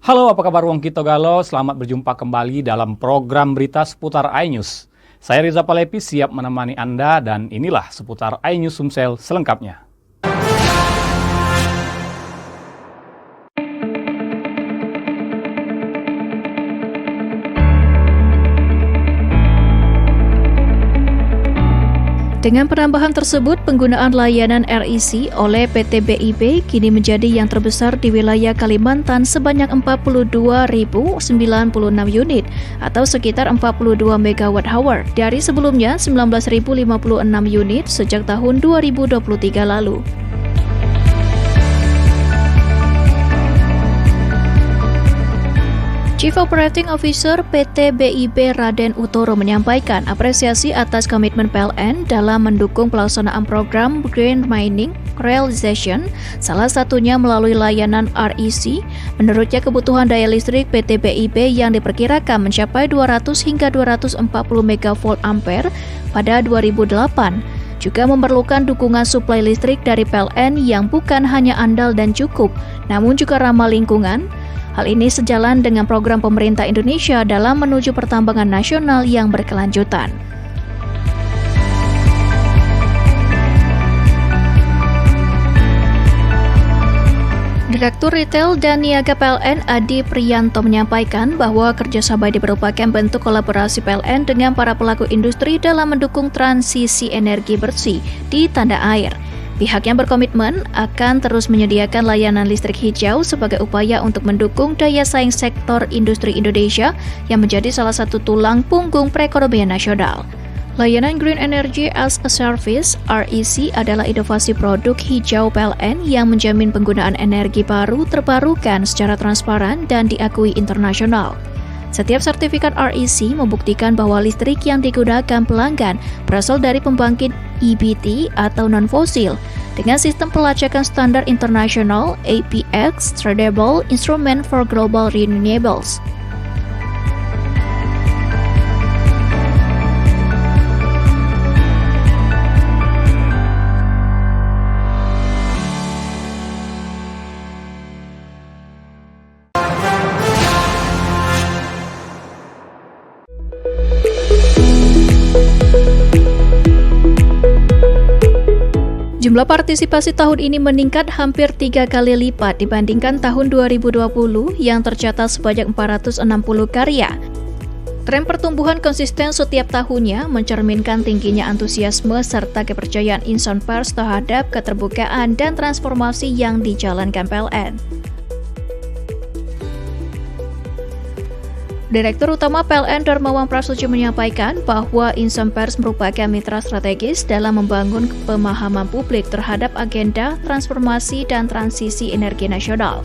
Halo, apa kabar Wong Kito Galo? Selamat berjumpa kembali dalam program berita seputar iNews. Saya Riza Palepi siap menemani Anda dan inilah seputar iNews Sumsel selengkapnya. Dengan penambahan tersebut, penggunaan layanan REC oleh PT BIP kini menjadi yang terbesar di wilayah Kalimantan sebanyak 42.096 unit atau sekitar 42 MWh dari sebelumnya 19.056 unit sejak tahun 2023 lalu. Chief Operating Officer PT BIP Raden Utoro menyampaikan apresiasi atas komitmen PLN dalam mendukung pelaksanaan program Green Mining Realization, salah satunya melalui layanan REC. Menurutnya kebutuhan daya listrik PT BIP yang diperkirakan mencapai 200 hingga 240 MVA pada 2008 juga memerlukan dukungan suplai listrik dari PLN yang bukan hanya andal dan cukup, namun juga ramah lingkungan. Hal ini sejalan dengan program pemerintah Indonesia dalam menuju pertambangan nasional yang berkelanjutan. Direktur Retail dan Niaga PLN Adi Priyanto menyampaikan bahwa kerjasama ini merupakan bentuk kolaborasi PLN dengan para pelaku industri dalam mendukung transisi energi bersih di tanah air. Pihaknya berkomitmen akan terus menyediakan layanan listrik hijau sebagai upaya untuk mendukung daya saing sektor industri Indonesia yang menjadi salah satu tulang punggung perekonomian nasional. Layanan Green Energy as a Service (REC) adalah inovasi produk hijau PLN yang menjamin penggunaan energi baru terbarukan secara transparan dan diakui internasional. Setiap sertifikat REC membuktikan bahwa listrik yang digunakan pelanggan berasal dari pembangkit EBT atau non-fosil dengan sistem pelacakan standar internasional APX Tradable Instrument for Global Renewables. Jumlah partisipasi tahun ini meningkat hampir 3 kali lipat dibandingkan tahun 2020 yang tercatat sebanyak 460 karya. Tren pertumbuhan konsisten setiap tahunnya mencerminkan tingginya antusiasme serta kepercayaan insan pers terhadap keterbukaan dan transformasi yang dijalankan PLN. Direktur Utama PLN Darmawan Prasojo menyampaikan bahwa insan pers merupakan mitra strategis dalam membangun pemahaman publik terhadap agenda transformasi dan transisi energi nasional.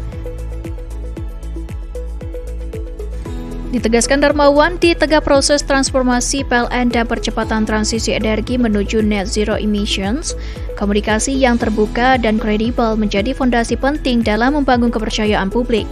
Ditegaskan Darmawan, di tengah proses transformasi PLN dan percepatan transisi energi menuju net zero emissions, komunikasi yang terbuka dan kredibel menjadi fondasi penting dalam membangun kepercayaan publik.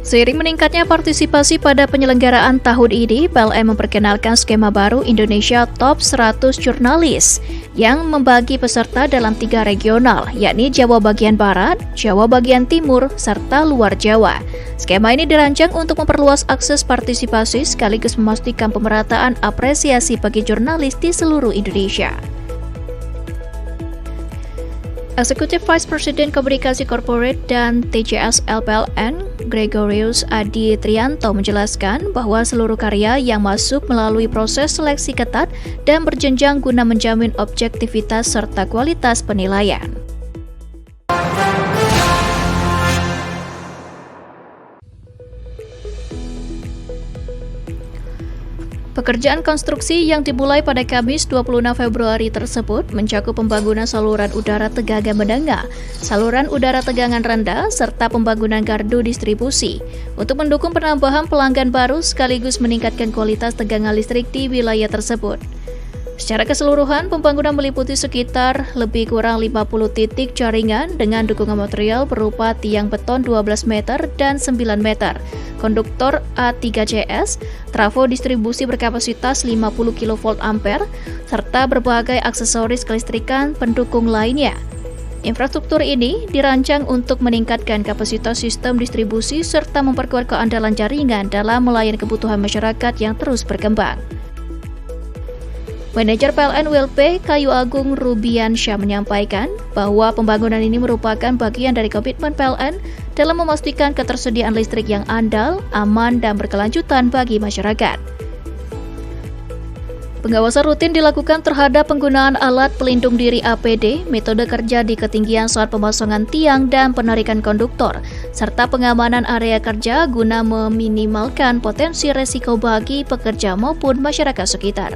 Seiring meningkatnya partisipasi pada penyelenggaraan tahun ini, PLN memperkenalkan skema baru Indonesia Top 100 Jurnalis yang membagi peserta dalam 3 regional, yakni Jawa bagian Barat, Jawa bagian Timur, serta luar Jawa. Skema ini dirancang untuk memperluas akses partisipasi sekaligus memastikan pemerataan apresiasi bagi jurnalis di seluruh Indonesia. Executive Vice President Komunikasi Corporate dan TJSL PLN, Gregorius Adi Trianto menjelaskan bahwa seluruh karya yang masuk melalui proses seleksi ketat dan berjenjang guna menjamin objektivitas serta kualitas penilaian. Pekerjaan konstruksi yang dimulai pada Kamis 26 Februari tersebut mencakup pembangunan saluran udara tegangan menengah, saluran udara tegangan rendah, serta pembangunan gardu distribusi untuk mendukung penambahan pelanggan baru sekaligus meningkatkan kualitas tegangan listrik di wilayah tersebut. Secara keseluruhan, pembangunan meliputi sekitar lebih kurang 50 titik jaringan dengan dukungan material berupa tiang beton 12 meter dan 9 meter, konduktor A3CS, trafo distribusi berkapasitas 50 kV ampere, serta berbagai aksesoris kelistrikan pendukung lainnya. Infrastruktur ini dirancang untuk meningkatkan kapasitas sistem distribusi serta memperkuat keandalan jaringan dalam melayani kebutuhan masyarakat yang terus berkembang. Manajer PLN WLP Kayu Agung Rubiansyah menyampaikan bahwa pembangunan ini merupakan bagian dari komitmen PLN dalam memastikan ketersediaan listrik yang andal, aman, dan berkelanjutan bagi masyarakat. Pengawasan rutin dilakukan terhadap penggunaan alat pelindung diri APD, metode kerja di ketinggian saat pemasangan tiang dan penarikan konduktor, serta pengamanan area kerja guna meminimalkan potensi resiko bagi pekerja maupun masyarakat sekitar.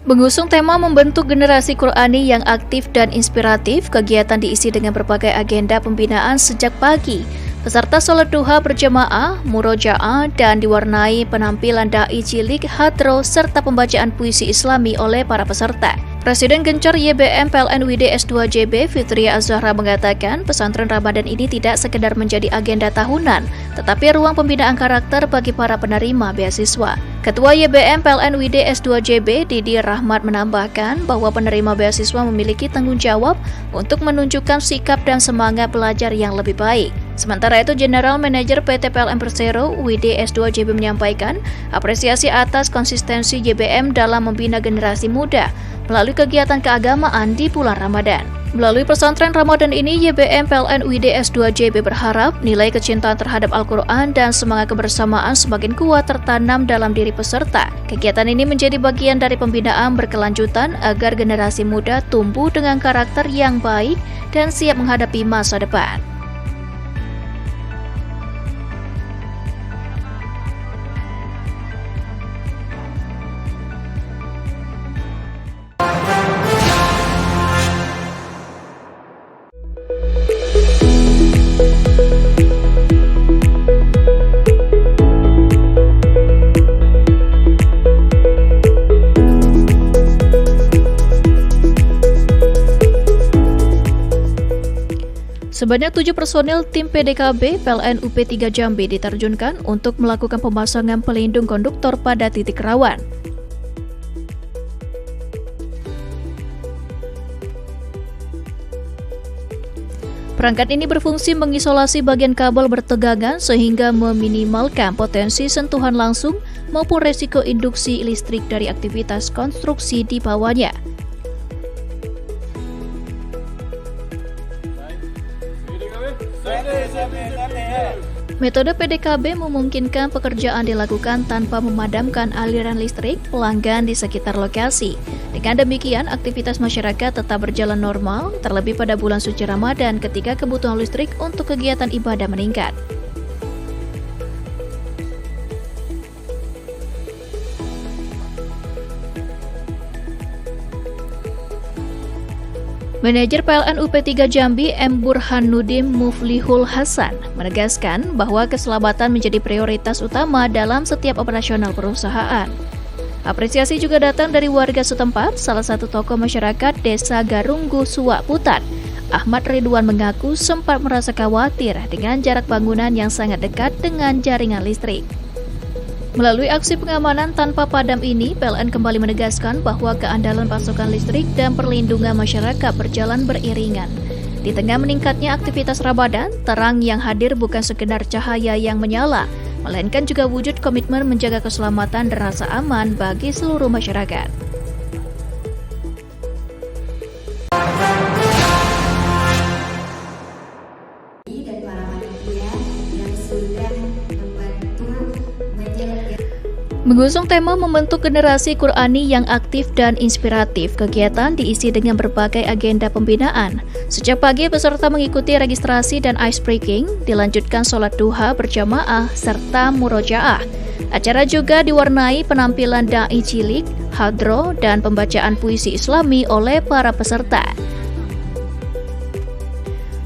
Mengusung tema membentuk generasi Qur'ani yang aktif dan inspiratif, kegiatan diisi dengan berbagai agenda pembinaan sejak pagi. Peserta sholat duha berjamaah, murojaah, dan diwarnai penampilan da'i cilik, hadro, serta pembacaan puisi Islami oleh para peserta. Presiden Gencar YBM PLN WID S2JB Fitria Az-Zahra mengatakan pesantren Ramadan ini tidak sekedar menjadi agenda tahunan, tetapi ruang pembinaan karakter bagi para penerima beasiswa. Ketua YBM PLN WID S2JB Didi Rahmat menambahkan bahwa penerima beasiswa memiliki tanggung jawab untuk menunjukkan sikap dan semangat belajar yang lebih baik. Sementara itu, General Manager PT PLN Persero WID S2JB menyampaikan apresiasi atas konsistensi YBM dalam membina generasi muda melalui kegiatan keagamaan di bulan Ramadan. Melalui pesantren Ramadan ini, YBM PLN WID S2JB berharap nilai kecintaan terhadap Al-Quran dan semangat kebersamaan semakin kuat tertanam dalam diri peserta. Kegiatan ini menjadi bagian dari pembinaan berkelanjutan agar generasi muda tumbuh dengan karakter yang baik dan siap menghadapi masa depan. Sebanyak 7 personil tim PDKB PLN UP3 Jambi diterjunkan untuk melakukan pemasangan pelindung konduktor pada titik rawan. Perangkat ini berfungsi mengisolasi bagian kabel bertegangan sehingga meminimalkan potensi sentuhan langsung maupun resiko induksi listrik dari aktivitas konstruksi di bawahnya. Metode PDKB memungkinkan pekerjaan dilakukan tanpa memadamkan aliran listrik pelanggan di sekitar lokasi. Dengan demikian, aktivitas masyarakat tetap berjalan normal, terlebih pada bulan suci Ramadan ketika kebutuhan listrik untuk kegiatan ibadah meningkat. Manajer PLN UP3 Jambi M. Burhanuddin Muflihul Hasan menegaskan bahwa keselamatan menjadi prioritas utama dalam setiap operasional perusahaan. Apresiasi juga datang dari warga setempat, salah satu tokoh masyarakat Desa Garunggu Suwak Putat. Ahmad Ridwan mengaku sempat merasa khawatir dengan jarak bangunan yang sangat dekat dengan jaringan listrik. Melalui aksi pengamanan tanpa padam ini, PLN kembali menegaskan bahwa keandalan pasokan listrik dan perlindungan masyarakat berjalan beriringan. Di tengah meningkatnya aktivitas Ramadan, terang yang hadir bukan sekedar cahaya yang menyala, melainkan juga wujud komitmen menjaga keselamatan dan rasa aman bagi seluruh masyarakat. Mengusung tema membentuk generasi Qur'ani yang aktif dan inspiratif, kegiatan diisi dengan berbagai agenda pembinaan. Sejak pagi, peserta mengikuti registrasi dan icebreaking, dilanjutkan sholat duha berjamaah, serta murojaah. Acara juga diwarnai penampilan da'i cilik, hadro, dan pembacaan puisi Islami oleh para peserta.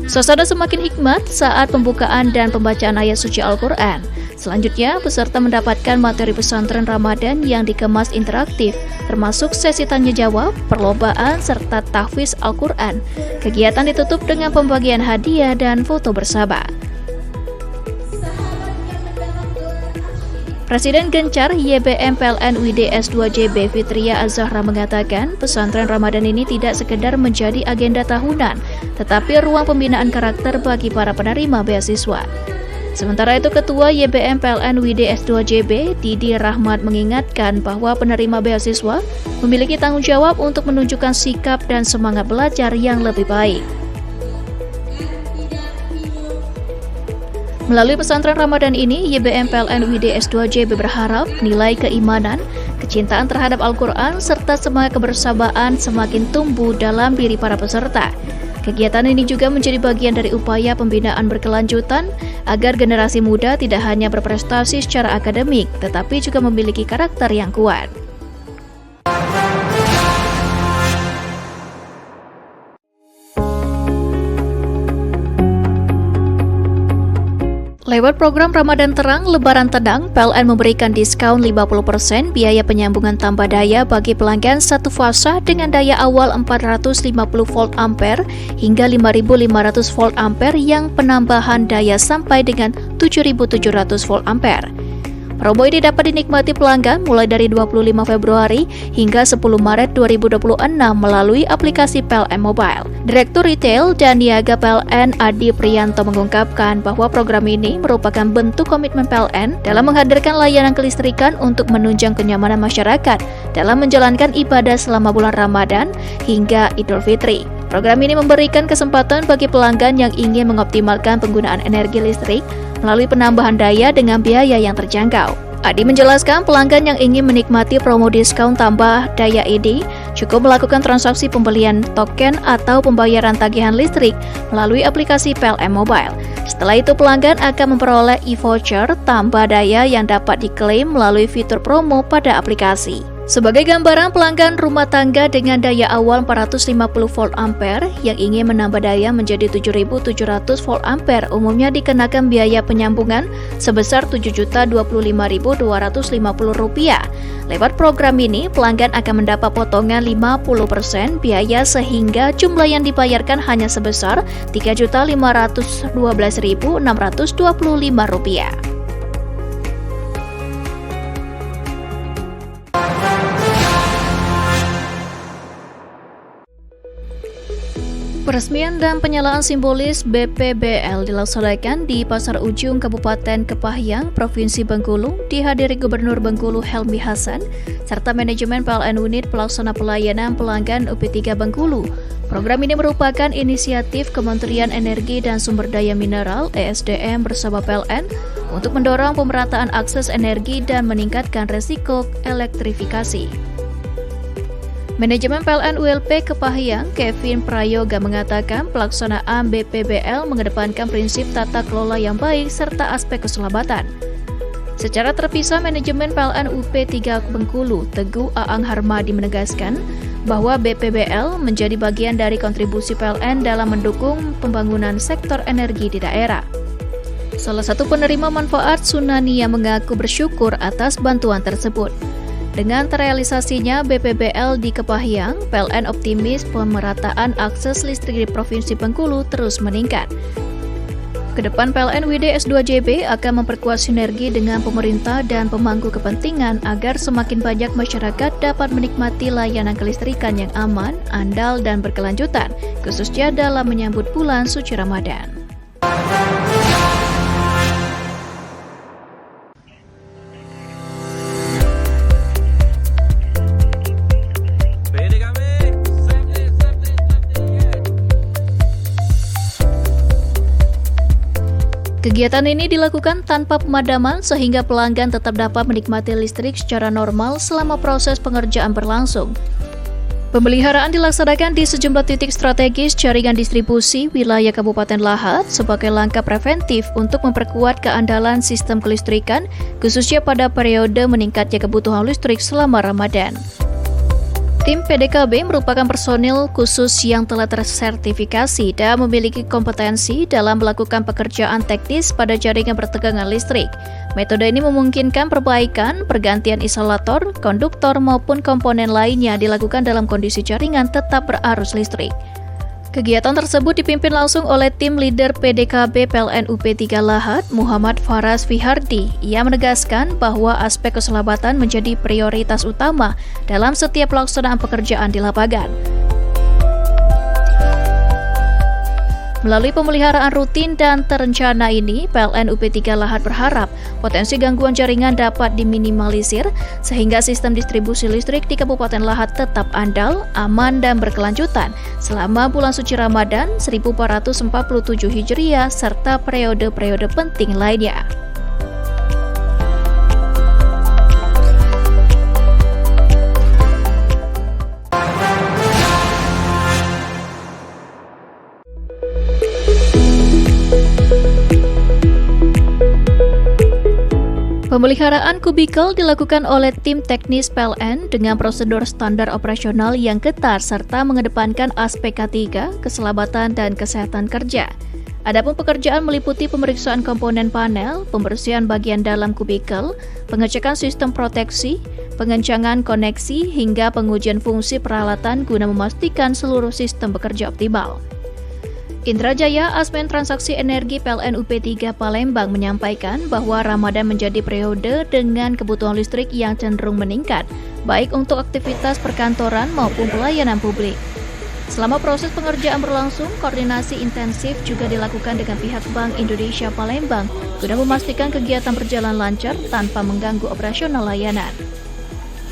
Suasana semakin hikmat saat pembukaan dan pembacaan ayat suci Al-Quran. Selanjutnya, peserta mendapatkan materi pesantren Ramadan yang dikemas interaktif, termasuk sesi tanya-jawab, perlombaan, serta tahfiz Al-Quran. Kegiatan ditutup dengan pembagian hadiah dan foto bersama. Presiden Gencar YBM PLN UID S2JB Fitria Az-Zahra mengatakan pesantren Ramadan ini tidak sekedar menjadi agenda tahunan, tetapi ruang pembinaan karakter bagi para penerima beasiswa. Sementara itu Ketua YBM PLN UID S2JB Didi Rahmat mengingatkan bahwa penerima beasiswa memiliki tanggung jawab untuk menunjukkan sikap dan semangat belajar yang lebih baik. Melalui pesantren Ramadan ini, YBM PLN UID S2JB berharap nilai keimanan, kecintaan terhadap Al-Quran, serta semangat kebersamaan semakin tumbuh dalam diri para peserta. Kegiatan ini juga menjadi bagian dari upaya pembinaan berkelanjutan agar generasi muda tidak hanya berprestasi secara akademik, tetapi juga memiliki karakter yang kuat. Lewat program Ramadan Terang, Lebaran Tenang, PLN memberikan diskon 50% biaya penyambungan tambah daya bagi pelanggan satu fasa dengan daya awal 450 volt ampere hingga 5500 volt ampere yang penambahan daya sampai dengan 7700 volt ampere. Promo ini dapat dinikmati pelanggan mulai dari 25 Februari hingga 10 Maret 2026 melalui aplikasi PLN Mobile. Direktur Retail dan Niaga PLN Adi Priyanto mengungkapkan bahwa program ini merupakan bentuk komitmen PLN dalam menghadirkan layanan kelistrikan untuk menunjang kenyamanan masyarakat dalam menjalankan ibadah selama bulan Ramadan hingga Idul Fitri. Program ini memberikan kesempatan bagi pelanggan yang ingin mengoptimalkan penggunaan energi listrik melalui penambahan daya dengan biaya yang terjangkau. Adi menjelaskan pelanggan yang ingin menikmati promo diskon tambah daya ini cukup melakukan transaksi pembelian token atau pembayaran tagihan listrik melalui aplikasi PLN Mobile. Setelah itu pelanggan akan memperoleh e-voucher tambah daya yang dapat diklaim melalui fitur promo pada aplikasi. Sebagai gambaran, pelanggan rumah tangga dengan daya awal 450 volt ampere yang ingin menambah daya menjadi 7.700 volt ampere umumnya dikenakan biaya penyambungan sebesar Rp7.025.250. Lewat program ini, pelanggan akan mendapat potongan 50% biaya sehingga jumlah yang dibayarkan hanya sebesar Rp3.512.625. Peresmian dan penyalaan simbolis BPBL dilaksanakan di Pasar Ujung Kabupaten Kepahyang, Provinsi Bengkulu, dihadiri Gubernur Bengkulu Helmi Hasan, serta manajemen PLN Unit Pelaksana Pelayanan Pelanggan UP3 Bengkulu. Program ini merupakan inisiatif Kementerian Energi dan Sumber Daya Mineral (ESDM) bersama PLN untuk mendorong pemerataan akses energi dan meningkatkan resiko elektrifikasi. Manajemen PLN ULP Kepahyang, Kevin Prayoga mengatakan pelaksanaan BPBL mengedepankan prinsip tata kelola yang baik serta aspek keselamatan. Secara terpisah, manajemen PLN UP3 Bengkulu, Teguh Aang Harmadi menegaskan bahwa BPBL menjadi bagian dari kontribusi PLN dalam mendukung pembangunan sektor energi di daerah. Salah satu penerima manfaat Sunania mengaku bersyukur atas bantuan tersebut. Dengan terrealisasinya BPBL di Kepahyang, PLN optimis pemerataan akses listrik di Provinsi Bengkulu terus meningkat. Kedepan PLN UID S2JB akan memperkuat sinergi dengan pemerintah dan pemangku kepentingan agar semakin banyak masyarakat dapat menikmati layanan kelistrikan yang aman, andal, dan berkelanjutan, khususnya dalam menyambut bulan suci Ramadan. Kegiatan ini dilakukan tanpa pemadaman sehingga pelanggan tetap dapat menikmati listrik secara normal selama proses pengerjaan berlangsung. Pemeliharaan dilaksanakan di sejumlah titik strategis jaringan distribusi wilayah Kabupaten Lahat sebagai langkah preventif untuk memperkuat keandalan sistem kelistrikan, khususnya pada periode meningkatnya kebutuhan listrik selama Ramadan. Tim PDKB merupakan personil khusus yang telah tersertifikasi dan memiliki kompetensi dalam melakukan pekerjaan teknis pada jaringan pertegangan listrik. Metode ini memungkinkan perbaikan, pergantian isolator, konduktor maupun komponen lainnya dilakukan dalam kondisi jaringan tetap berarus listrik. Kegiatan tersebut dipimpin langsung oleh tim leader PDKB PLN UP3 Lahat, Muhammad Faras Fihardi. Ia menegaskan bahwa aspek keselamatan menjadi prioritas utama dalam setiap pelaksanaan pekerjaan di lapangan. Melalui pemeliharaan rutin dan terencana ini, PLN UP3 Lahat berharap potensi gangguan jaringan dapat diminimalisir sehingga sistem distribusi listrik di Kabupaten Lahat tetap andal, aman, dan berkelanjutan selama bulan suci Ramadan 1447 Hijriah serta periode-periode penting lainnya. Pemeliharaan kubikel dilakukan oleh tim teknis PLN dengan prosedur standar operasional yang ketat serta mengedepankan aspek K3, keselamatan dan kesehatan kerja. Adapun pekerjaan meliputi pemeriksaan komponen panel, pembersihan bagian dalam kubikel, pengecekan sistem proteksi, pengencangan koneksi hingga pengujian fungsi peralatan guna memastikan seluruh sistem bekerja optimal. Indra Jaya, Asmen Transaksi Energi PLN UP3 Palembang menyampaikan bahwa Ramadan menjadi periode dengan kebutuhan listrik yang cenderung meningkat, baik untuk aktivitas perkantoran maupun pelayanan publik. Selama proses pengerjaan berlangsung, koordinasi intensif juga dilakukan dengan pihak Bank Indonesia Palembang guna memastikan kegiatan berjalan lancar tanpa mengganggu operasional layanan.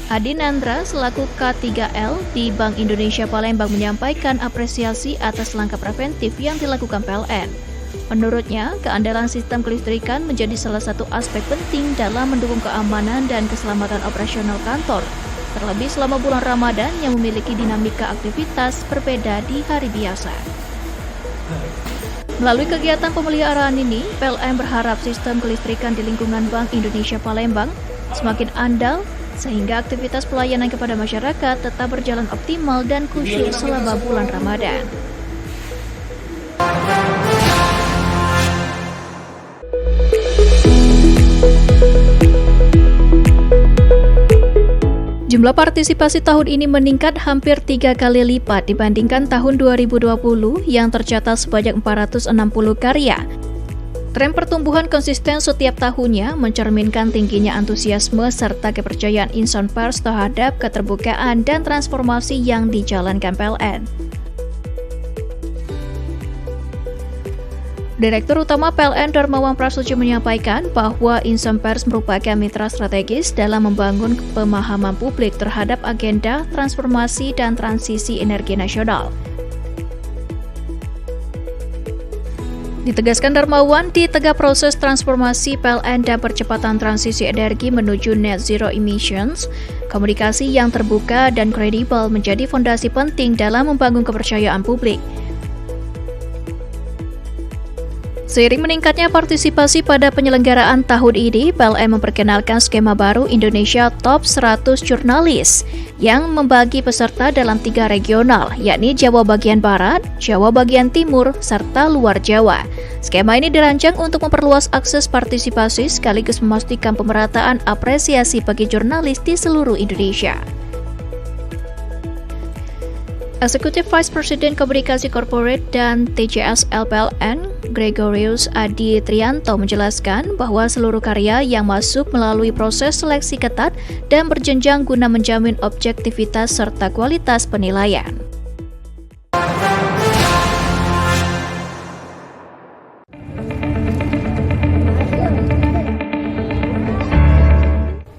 Adi Nandra selaku K3L di Bank Indonesia Palembang menyampaikan apresiasi atas langkah preventif yang dilakukan PLN. Menurutnya, keandalan sistem kelistrikan menjadi salah satu aspek penting dalam mendukung keamanan dan keselamatan operasional kantor, terlebih selama bulan Ramadan yang memiliki dinamika aktivitas berbeda di hari biasa. Melalui kegiatan pemeliharaan ini, PLN berharap sistem kelistrikan di lingkungan Bank Indonesia Palembang semakin andal, sehingga aktivitas pelayanan kepada masyarakat tetap berjalan optimal dan khusyuk selama bulan Ramadan. Jumlah partisipasi tahun ini meningkat hampir 3 kali lipat dibandingkan tahun 2020 yang tercatat sebanyak 460 karya. Tren pertumbuhan konsisten setiap tahunnya mencerminkan tingginya antusiasme serta kepercayaan insan pers terhadap keterbukaan dan transformasi yang dijalankan PLN. Direktur Utama PLN Darmawan Prasojo menyampaikan bahwa insan pers merupakan mitra strategis dalam membangun pemahaman publik terhadap agenda transformasi dan transisi energi nasional. Ditegaskan Darmawan, di tengah proses transformasi PLN dan percepatan transisi energi menuju net zero emissions, komunikasi yang terbuka dan kredibel menjadi fondasi penting dalam membangun kepercayaan publik. Seiring meningkatnya partisipasi pada penyelenggaraan tahun ini, PLN memperkenalkan skema baru Indonesia Top 100 Jurnalis yang membagi peserta dalam 3 regional, yakni Jawa bagian Barat, Jawa bagian Timur, serta luar Jawa. Skema ini dirancang untuk memperluas akses partisipasi sekaligus memastikan pemerataan apresiasi bagi jurnalis di seluruh Indonesia. Executive Vice President Komunikasi Corporate dan TJSL PLN, Gregorius Adi Trianto menjelaskan bahwa seluruh karya yang masuk melalui proses seleksi ketat dan berjenjang guna menjamin objektivitas serta kualitas penilaian.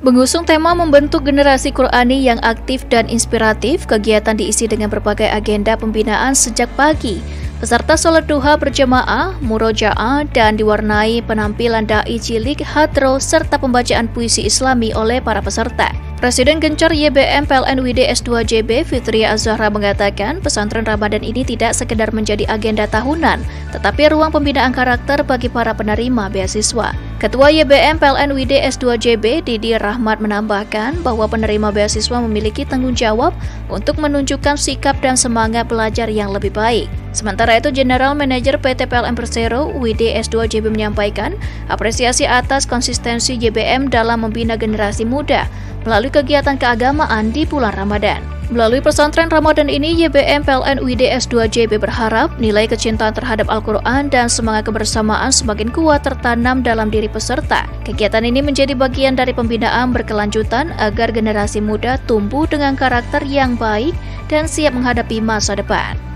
Mengusung tema membentuk generasi Qurani yang aktif dan inspiratif, kegiatan diisi dengan berbagai agenda pembinaan sejak pagi. Peserta sholat duha berjamaah, murojaah, dan diwarnai penampilan dai cilik, hadro, serta pembacaan puisi Islami oleh para peserta. Presiden Gencar YBM PLN WID S2JB Fitria Az-Zahra mengatakan pesantren Ramadan ini tidak sekedar menjadi agenda tahunan, tetapi ruang pembinaan karakter bagi para penerima beasiswa. Ketua YBM PLN WID S2JB Didi Rahmat menambahkan bahwa penerima beasiswa memiliki tanggung jawab untuk menunjukkan sikap dan semangat belajar yang lebih baik. Sementara itu, General Manager PT PLN Persero WID S2JB menyampaikan apresiasi atas konsistensi YBM dalam membina generasi muda melalui kegiatan keagamaan di bulan Ramadan. Melalui pesantren Ramadan ini, YBM PLN UID S2JB berharap nilai kecintaan terhadap Al-Quran dan semangat kebersamaan semakin kuat tertanam dalam diri peserta. Kegiatan ini menjadi bagian dari pembinaan berkelanjutan agar generasi muda tumbuh dengan karakter yang baik dan siap menghadapi masa depan.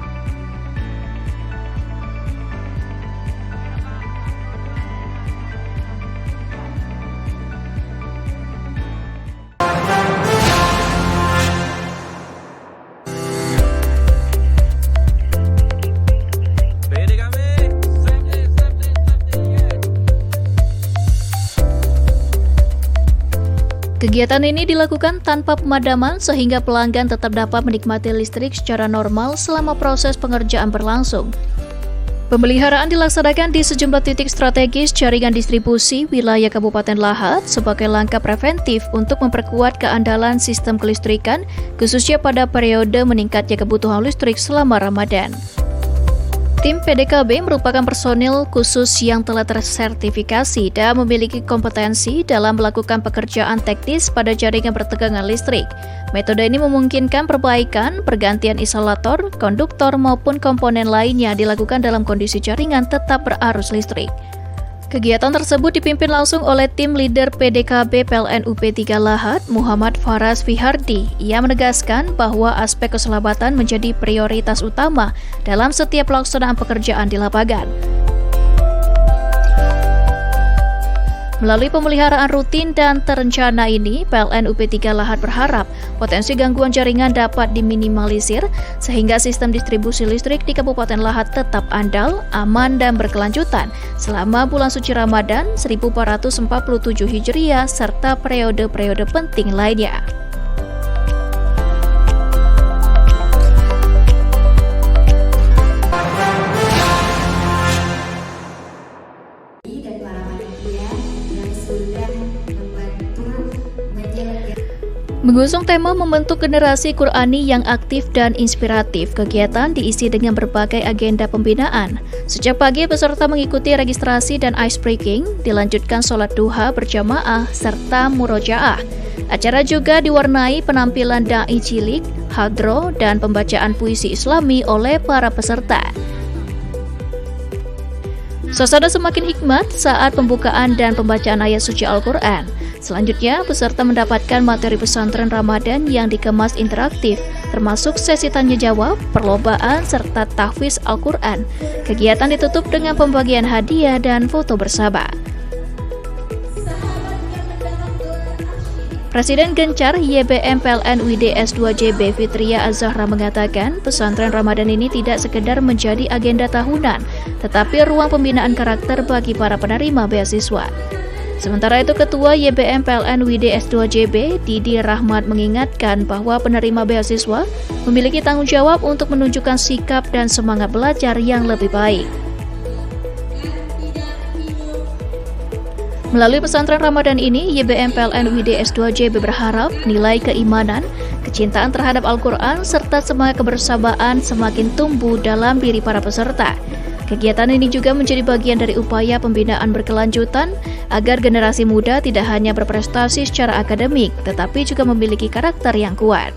Kegiatan ini dilakukan tanpa pemadaman sehingga pelanggan tetap dapat menikmati listrik secara normal selama proses pengerjaan berlangsung. Pemeliharaan dilaksanakan di sejumlah titik strategis jaringan distribusi wilayah Kabupaten Lahat sebagai langkah preventif untuk memperkuat keandalan sistem kelistrikan, khususnya pada periode meningkatnya kebutuhan listrik selama Ramadan. Tim PDKB merupakan personil khusus yang telah tersertifikasi dan memiliki kompetensi dalam melakukan pekerjaan teknis pada jaringan pertegangan listrik. Metode ini memungkinkan perbaikan, pergantian isolator, konduktor maupun komponen lainnya dilakukan dalam kondisi jaringan tetap berarus listrik. Kegiatan tersebut dipimpin langsung oleh tim leader PDKB PLN UP3 Lahat, Muhammad Faras Fihardi. Ia menegaskan bahwa aspek keselamatan menjadi prioritas utama dalam setiap pelaksanaan pekerjaan di lapangan. Melalui pemeliharaan rutin dan terencana ini, PLN UP3 Lahat berharap potensi gangguan jaringan dapat diminimalisir sehingga sistem distribusi listrik di Kabupaten Lahat tetap andal, aman, dan berkelanjutan selama bulan suci Ramadan 1447 Hijriah serta periode-periode penting lainnya. Mengusung tema membentuk generasi Qur'ani yang aktif dan inspiratif, kegiatan diisi dengan berbagai agenda pembinaan. Sejak pagi, peserta mengikuti registrasi dan icebreaking, dilanjutkan sholat duha berjamaah, serta murojaah. Acara juga diwarnai penampilan da'i cilik, hadro, dan pembacaan puisi Islami oleh para peserta. Suasana semakin hikmat saat pembukaan dan pembacaan ayat suci Al-Quran. Selanjutnya, peserta mendapatkan materi pesantren Ramadan yang dikemas interaktif, termasuk sesi tanya-jawab, perlombaan, serta tahfiz Al-Quran. Kegiatan ditutup dengan pembagian hadiah dan foto bersama. Presiden Gencar YBM PLN UID S2JB Fitria Az-Zahra mengatakan pesantren Ramadan ini tidak sekedar menjadi agenda tahunan, tetapi ruang pembinaan karakter bagi para penerima beasiswa. Sementara itu, Ketua YBM PLN UID S2JB, Didi Rahmat mengingatkan bahwa penerima beasiswa memiliki tanggung jawab untuk menunjukkan sikap dan semangat belajar yang lebih baik. Melalui pesantren Ramadan ini, YBM PLN UID S2JB berharap nilai keimanan, kecintaan terhadap Al-Quran, serta semangat kebersamaan semakin tumbuh dalam diri para peserta. Kegiatan ini juga menjadi bagian dari upaya pembinaan berkelanjutan agar generasi muda tidak hanya berprestasi secara akademik, tetapi juga memiliki karakter yang kuat.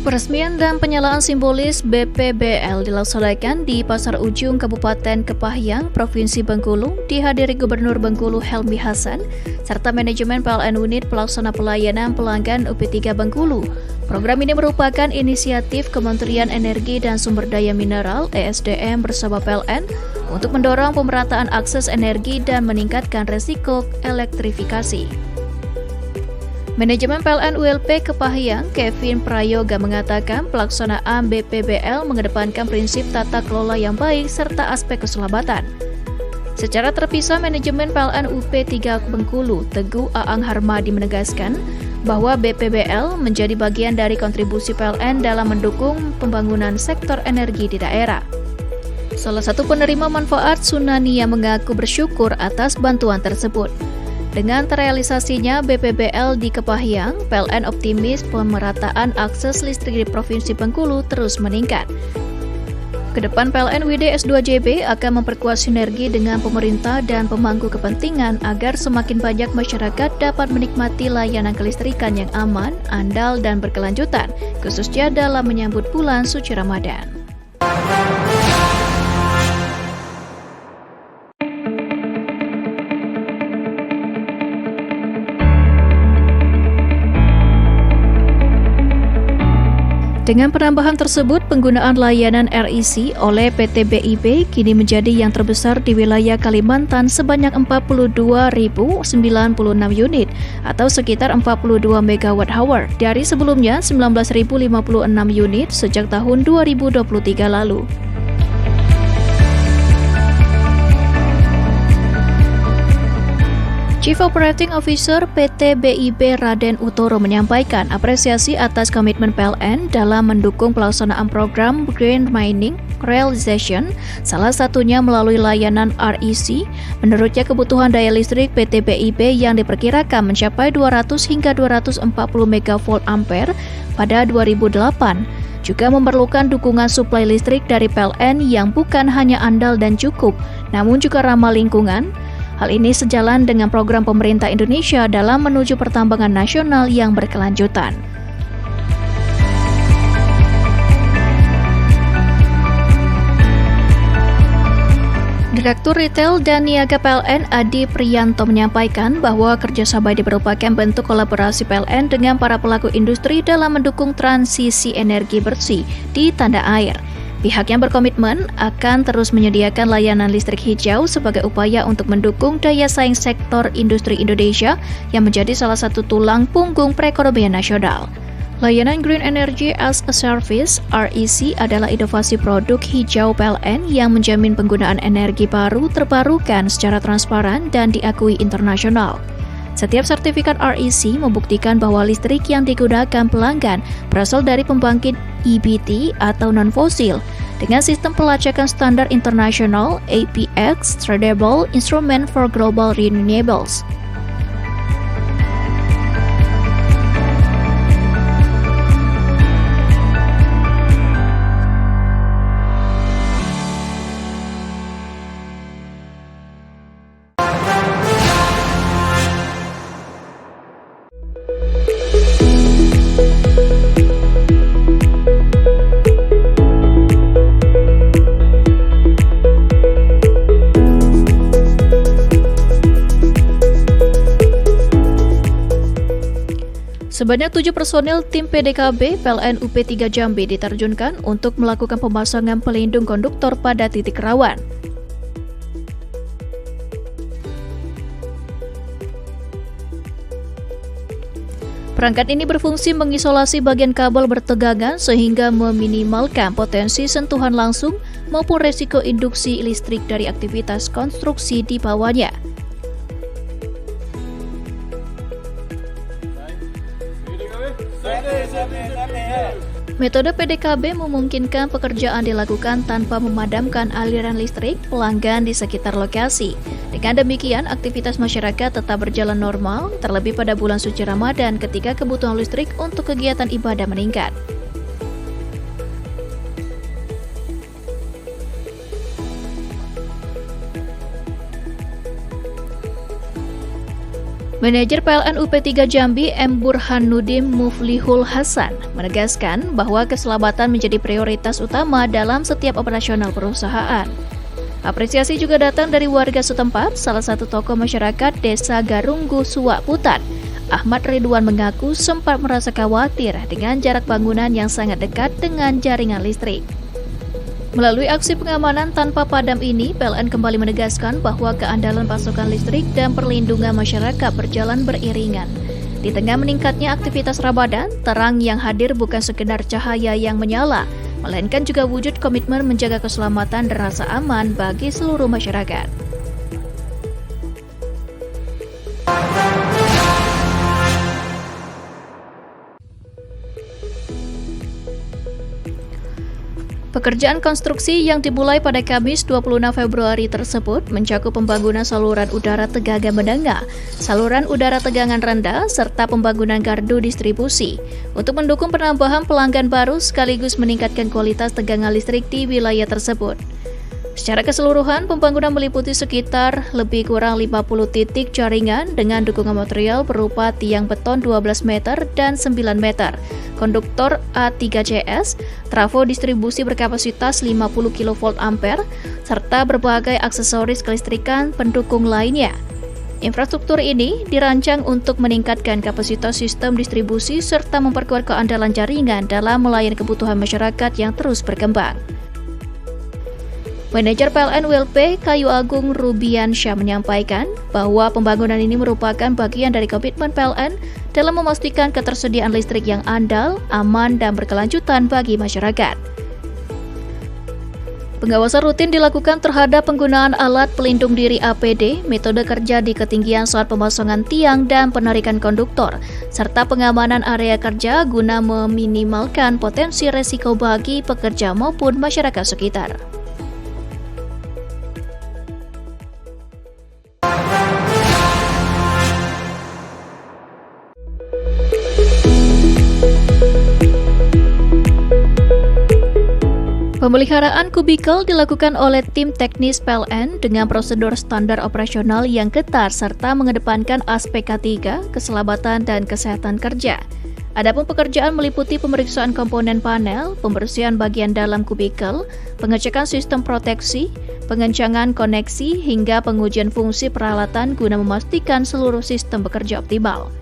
Peresmian dan penyalaan simbolis BPBL dilaksanakan di Pasar Ujung Kabupaten Kepahyang, Provinsi Bengkulu, dihadiri Gubernur Bengkulu Helmi Hasan, serta manajemen PLN Unit Pelaksana Pelayanan Pelanggan UP3 Bengkulu. Program ini merupakan inisiatif Kementerian Energi dan Sumber Daya Mineral (ESDM) bersama PLN untuk mendorong pemerataan akses energi dan meningkatkan resiko elektrifikasi. Manajemen PLN ULP Kepahyang, Kevin Prayoga mengatakan pelaksanaan BPBL mengedepankan prinsip tata kelola yang baik serta aspek keselamatan. Secara terpisah, manajemen PLN UP3 Bengkulu, Teguh Aang Harmadi menegaskan bahwa BPBL menjadi bagian dari kontribusi PLN dalam mendukung pembangunan sektor energi di daerah. Salah satu penerima manfaat, Sunania, mengaku bersyukur atas bantuan tersebut. Dengan terrealisasinya BPBL di Kepahyang, PLN optimis pemerataan akses listrik di Provinsi Bengkulu terus meningkat. Kedepan PLN WD S2JB akan memperkuat sinergi dengan pemerintah dan pemangku kepentingan agar semakin banyak masyarakat dapat menikmati layanan kelistrikan yang aman, andal, dan berkelanjutan, khususnya dalam menyambut bulan suci Ramadan. Dengan penambahan tersebut, penggunaan layanan REC oleh PT BIP kini menjadi yang terbesar di wilayah Kalimantan sebanyak 42.096 unit atau sekitar 42 MWh dari sebelumnya 19.056 unit sejak tahun 2023 lalu. Chief Operating Officer PT BIP Raden Utoro menyampaikan apresiasi atas komitmen PLN dalam mendukung pelaksanaan program Green Mining Realization, salah satunya melalui layanan REC. Menurutnya kebutuhan daya listrik PT BIP yang diperkirakan mencapai 200 hingga 240 MV ampere pada 2008 juga memerlukan dukungan suplai listrik dari PLN yang bukan hanya andal dan cukup, namun juga ramah lingkungan. Hal ini sejalan dengan program pemerintah Indonesia dalam menuju pertambangan nasional yang berkelanjutan. Direktur Retail dan Niaga PLN Adi Priyanto menyampaikan bahwa kerjasama ini merupakan bentuk kolaborasi PLN dengan para pelaku industri dalam mendukung transisi energi bersih di tanah air. Pihaknya berkomitmen akan terus menyediakan layanan listrik hijau sebagai upaya untuk mendukung daya saing sektor industri Indonesia yang menjadi salah satu tulang punggung perekonomian nasional. Layanan Green Energy as a Service (REC) adalah inovasi produk hijau PLN yang menjamin penggunaan energi baru terbarukan secara transparan dan diakui internasional. Setiap sertifikat REC membuktikan bahwa listrik yang digunakan pelanggan berasal dari pembangkit EBT atau non-fosil dengan sistem pelacakan standar internasional APX Tradable Instrument for Global Renewables. Sebanyak 7 personil tim PDKB PLN UP3 Jambi diterjunkan untuk melakukan pemasangan pelindung konduktor pada titik rawan. Perangkat ini berfungsi mengisolasi bagian kabel bertegangan sehingga meminimalkan potensi sentuhan langsung maupun resiko induksi listrik dari aktivitas konstruksi di bawahnya. Metode PDKB memungkinkan pekerjaan dilakukan tanpa memadamkan aliran listrik pelanggan di sekitar lokasi. Dengan demikian, aktivitas masyarakat tetap berjalan normal, terlebih pada bulan suci Ramadan ketika kebutuhan listrik untuk kegiatan ibadah meningkat. Manajer PLN UP3 Jambi M. Burhanuddin Muflihul Hasan menegaskan bahwa keselamatan menjadi prioritas utama dalam setiap operasional perusahaan. Apresiasi juga datang dari warga setempat, salah satu tokoh masyarakat Desa Garunggu Suwak Putat. Ahmad Ridwan mengaku sempat merasa khawatir dengan jarak bangunan yang sangat dekat dengan jaringan listrik. Melalui aksi pengamanan tanpa padam ini, PLN kembali menegaskan bahwa keandalan pasokan listrik dan perlindungan masyarakat berjalan beriringan. Di tengah meningkatnya aktivitas Ramadan, terang yang hadir bukan sekedar cahaya yang menyala, melainkan juga wujud komitmen menjaga keselamatan dan rasa aman bagi seluruh masyarakat. Pekerjaan konstruksi yang dimulai pada Kamis 26 Februari tersebut mencakup pembangunan saluran udara tegangan menengah, saluran udara tegangan rendah, serta pembangunan gardu distribusi untuk mendukung penambahan pelanggan baru sekaligus meningkatkan kualitas tegangan listrik di wilayah tersebut. Secara keseluruhan, pembangunan meliputi sekitar lebih kurang 50 titik jaringan dengan dukungan material berupa tiang beton 12 meter dan 9 meter, konduktor A3CS, trafo distribusi berkapasitas 50 kV ampere, serta berbagai aksesoris kelistrikan pendukung lainnya. Infrastruktur ini dirancang untuk meningkatkan kapasitas sistem distribusi serta memperkuat keandalan jaringan dalam melayani kebutuhan masyarakat yang terus berkembang. Manajer PLN WLP Kayu Agung Rubiansyah menyampaikan bahwa pembangunan ini merupakan bagian dari komitmen PLN dalam memastikan ketersediaan listrik yang andal, aman, dan berkelanjutan bagi masyarakat. Pengawasan rutin dilakukan terhadap penggunaan alat pelindung diri APD, metode kerja di ketinggian saat pemasangan tiang dan penarikan konduktor, serta pengamanan area kerja guna meminimalkan potensi resiko bagi pekerja maupun masyarakat sekitar. Pemeliharaan kubikel dilakukan oleh tim teknis PLN dengan prosedur standar operasional yang ketat serta mengedepankan aspek K3, keselamatan dan kesehatan kerja. Adapun pekerjaan meliputi pemeriksaan komponen panel, pembersihan bagian dalam kubikel, pengecekan sistem proteksi, pengencangan koneksi hingga pengujian fungsi peralatan guna memastikan seluruh sistem bekerja optimal.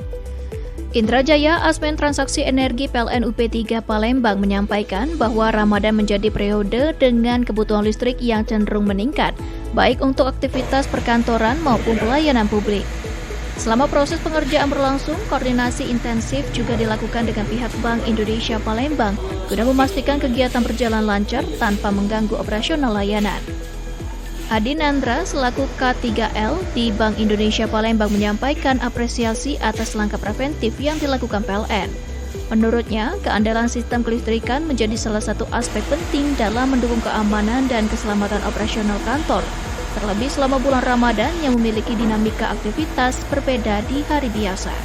Indra Jaya, Asmen Transaksi Energi PLN UP3 Palembang menyampaikan bahwa Ramadan menjadi periode dengan kebutuhan listrik yang cenderung meningkat, baik untuk aktivitas perkantoran maupun pelayanan publik. Selama proses pengerjaan berlangsung, koordinasi intensif juga dilakukan dengan pihak Bank Indonesia Palembang guna memastikan kegiatan berjalan lancar tanpa mengganggu operasional layanan. Adi Nandra selaku K3L di Bank Indonesia Palembang menyampaikan apresiasi atas langkah preventif yang dilakukan PLN. Menurutnya, keandalan sistem kelistrikan menjadi salah satu aspek penting dalam mendukung keamanan dan keselamatan operasional kantor, terlebih selama bulan Ramadan yang memiliki dinamika aktivitas berbeda di hari biasa.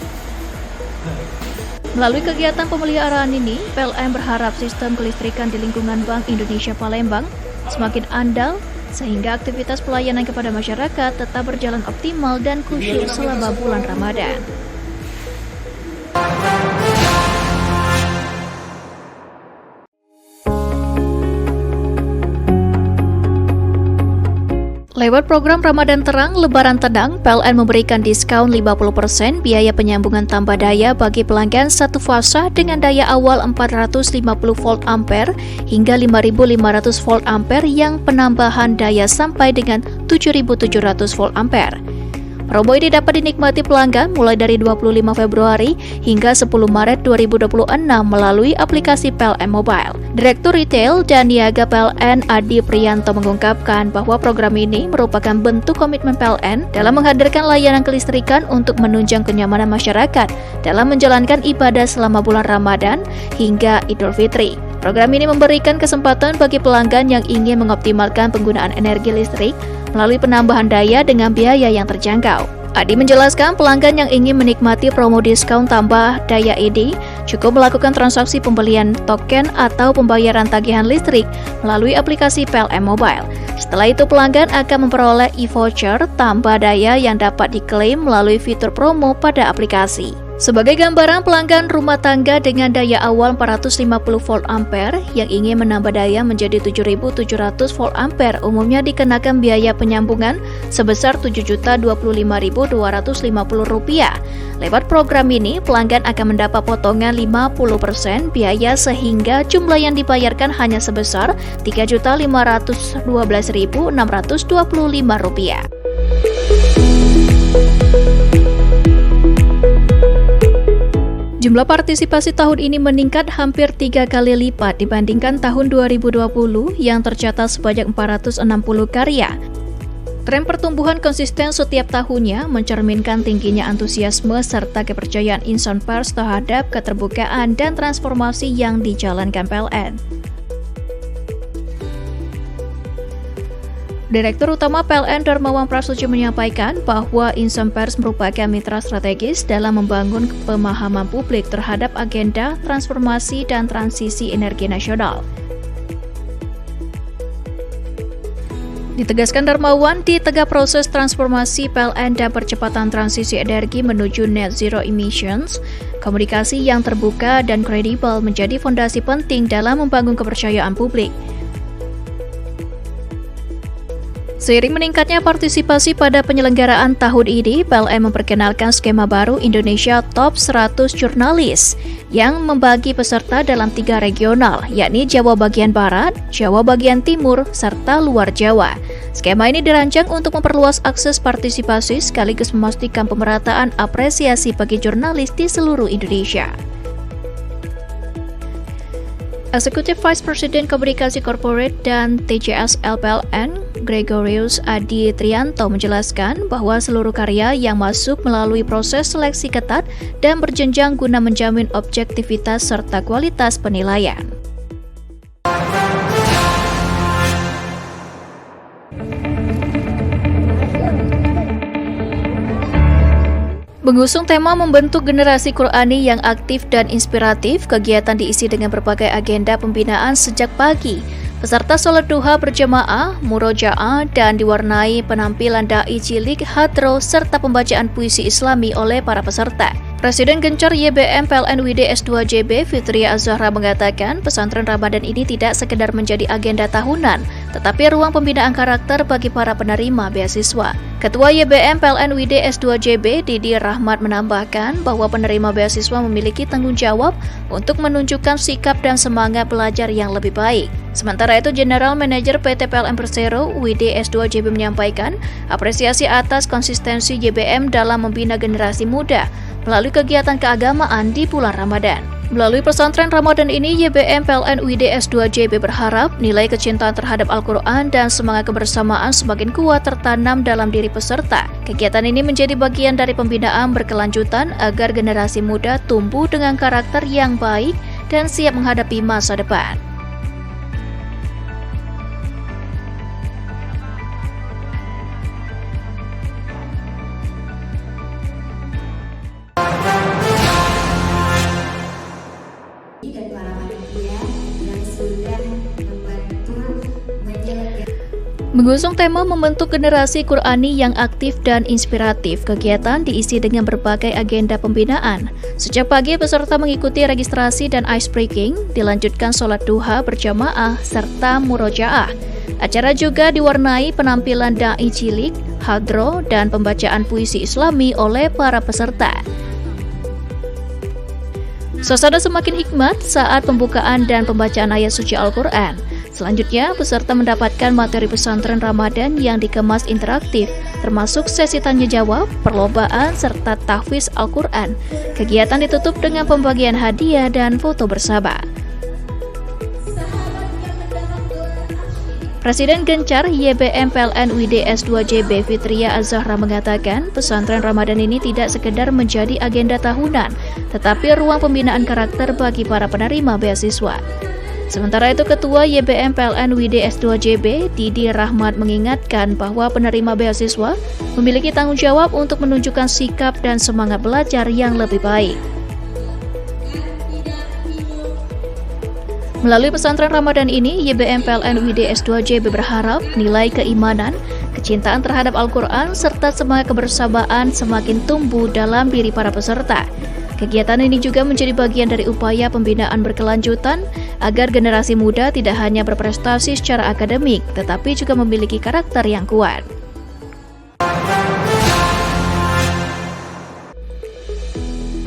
Melalui kegiatan pemeliharaan ini, PLN berharap sistem kelistrikan di lingkungan Bank Indonesia Palembang semakin andal, sehingga aktivitas pelayanan kepada masyarakat tetap berjalan optimal dan khusyuk selama bulan Ramadan. Lewat program Ramadan Terang, Lebaran Tenang, PLN memberikan diskon 50% biaya penyambungan tambah daya bagi pelanggan satu fasa dengan daya awal 450 volt ampere hingga 5500 volt ampere yang penambahan daya sampai dengan 7700 volt ampere. Promo ini dapat dinikmati pelanggan mulai dari 25 Februari hingga 10 Maret 2026 melalui aplikasi PLN Mobile. Direktur Retail dan Niaga PLN Adi Priyanto mengungkapkan bahwa program ini merupakan bentuk komitmen PLN dalam menghadirkan layanan kelistrikan untuk menunjang kenyamanan masyarakat dalam menjalankan ibadah selama bulan Ramadan hingga Idul Fitri. Program ini memberikan kesempatan bagi pelanggan yang ingin mengoptimalkan penggunaan energi listrik melalui penambahan daya dengan biaya yang terjangkau. Adi menjelaskan pelanggan yang ingin menikmati promo diskon tambah daya ini cukup melakukan transaksi pembelian token atau pembayaran tagihan listrik melalui aplikasi PLN Mobile. Setelah itu pelanggan akan memperoleh e-voucher tambah daya yang dapat diklaim melalui fitur promo pada aplikasi. Sebagai gambaran, pelanggan rumah tangga dengan daya awal 450 volt ampere yang ingin menambah daya menjadi 7.700 volt ampere umumnya dikenakan biaya penyambungan sebesar Rp7.025.250. Lewat program ini, pelanggan akan mendapat potongan 50% biaya sehingga jumlah yang dibayarkan hanya sebesar Rp3.512.625. Jumlah partisipasi tahun ini meningkat hampir 3 kali lipat dibandingkan tahun 2020 yang tercatat sebanyak 460 karya. Tren pertumbuhan konsisten setiap tahunnya mencerminkan tingginya antusiasme serta kepercayaan insan pers terhadap keterbukaan dan transformasi yang dijalankan PLN. Direktur Utama PLN Darmawan Prasojo menyampaikan bahwa insan pers merupakan mitra strategis dalam membangun pemahaman publik terhadap agenda transformasi dan transisi energi nasional. Ditegaskan Darmawan, di tengah proses transformasi PLN dan percepatan transisi energi menuju net zero emissions, komunikasi yang terbuka dan kredibel menjadi fondasi penting dalam membangun kepercayaan publik. Seiring meningkatnya partisipasi pada penyelenggaraan tahun ini, PLN memperkenalkan skema baru Indonesia Top 100 Jurnalis yang membagi peserta dalam 3 regional, yakni Jawa bagian Barat, Jawa bagian Timur, serta luar Jawa. Skema ini dirancang untuk memperluas akses partisipasi sekaligus memastikan pemerataan apresiasi bagi jurnalis di seluruh Indonesia. Executive Vice President Komunikasi Corporate dan TJS LPLN, Gregorius Adi Trianto menjelaskan bahwa seluruh karya yang masuk melalui proses seleksi ketat dan berjenjang guna menjamin objektivitas serta kualitas penilaian. Mengusung tema membentuk generasi Qur'ani yang aktif dan inspiratif, kegiatan diisi dengan berbagai agenda pembinaan sejak pagi. Peserta sholat duha berjamaah, murojaah, dan diwarnai penampilan dai cilik, hadro, serta pembacaan puisi Islami oleh para peserta. Presiden Gencar YBM PLN WID S2JB Fitria Az-Zahra mengatakan pesantren Ramadan ini tidak sekedar menjadi agenda tahunan, tetapi ruang pembinaan karakter bagi para penerima beasiswa. Ketua YBM PLN WID S2JB Didi Rahmat menambahkan bahwa penerima beasiswa memiliki tanggung jawab untuk menunjukkan sikap dan semangat belajar yang lebih baik. Sementara itu, General Manager PT PLN Persero WID S2JB menyampaikan apresiasi atas konsistensi YBM dalam membina generasi muda melalui kegiatan keagamaan di bulan Ramadan. Melalui pesantren Ramadan ini, YBM PLN WID S2JB berharap nilai kecintaan terhadap Al-Quran dan semangat kebersamaan semakin kuat tertanam dalam diri peserta. Kegiatan ini menjadi bagian dari pembinaan berkelanjutan agar generasi muda tumbuh dengan karakter yang baik dan siap menghadapi masa depan. Dan para panitia yang sudah membantu menyelenggarakan. Mengusung tema membentuk generasi Qur'ani yang aktif dan inspiratif, kegiatan diisi dengan berbagai agenda pembinaan. Sejak pagi, peserta mengikuti registrasi dan icebreaking, dilanjutkan sholat duha berjamaah serta murojaah. Acara juga diwarnai penampilan dai cilik, hadro, dan pembacaan puisi Islami oleh para peserta. Suasana semakin hikmat saat pembukaan dan pembacaan ayat suci Al-Quran. Selanjutnya, peserta mendapatkan materi pesantren Ramadan yang dikemas interaktif, termasuk sesi tanya-jawab, perlombaan, serta tahfiz Al-Quran. Kegiatan ditutup dengan pembagian hadiah dan foto bersama. Presiden Gencar YBM PLN WID S2JB Fitria Az-Zahra mengatakan pesantren Ramadan ini tidak sekedar menjadi agenda tahunan, tetapi ruang pembinaan karakter bagi para penerima beasiswa. Sementara itu, Ketua YBM PLN WID S2JB Didi Rahmat mengingatkan bahwa penerima beasiswa memiliki tanggung jawab untuk menunjukkan sikap dan semangat belajar yang lebih baik. Melalui pesantren Ramadan ini, YBM PLN WID S2JB berharap nilai keimanan, kecintaan terhadap Al-Quran, serta semangat kebersamaan semakin tumbuh dalam diri para peserta. Kegiatan ini juga menjadi bagian dari upaya pembinaan berkelanjutan agar generasi muda tidak hanya berprestasi secara akademik, tetapi juga memiliki karakter yang kuat.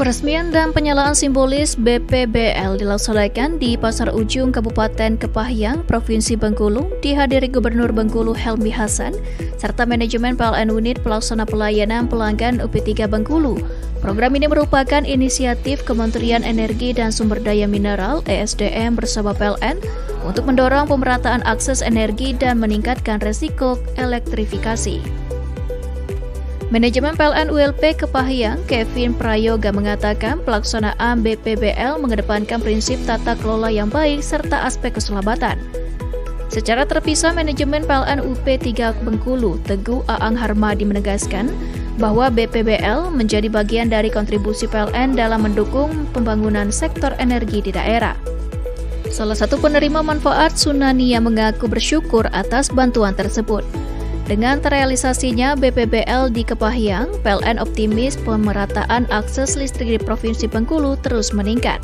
Peresmian dan penyalaan simbolis BPBL dilaksanakan di Pasar Ujung, Kabupaten Kepahyang, Provinsi Bengkulu, dihadiri Gubernur Bengkulu Helmi Hasan, serta manajemen PLN Unit Pelaksana Pelayanan Pelanggan UP3 Bengkulu. Program ini merupakan inisiatif Kementerian Energi dan Sumber Daya Mineral (ESDM) bersama PLN untuk mendorong pemerataan akses energi dan meningkatkan resiko elektrifikasi. Manajemen PLN ULP Kepahyang, Kevin Prayoga, mengatakan pelaksanaan BPBL mengedepankan prinsip tata kelola yang baik serta aspek keselamatan. Secara terpisah, manajemen PLN UP3 Bengkulu, Teguh Aang Harmadi menegaskan bahwa BPBL menjadi bagian dari kontribusi PLN dalam mendukung pembangunan sektor energi di daerah. Salah satu penerima manfaat Sunania mengaku bersyukur atas bantuan tersebut. Dengan terrealisasinya BPBL di Kepahyang, PLN optimis pemerataan akses listrik di Provinsi Bengkulu terus meningkat.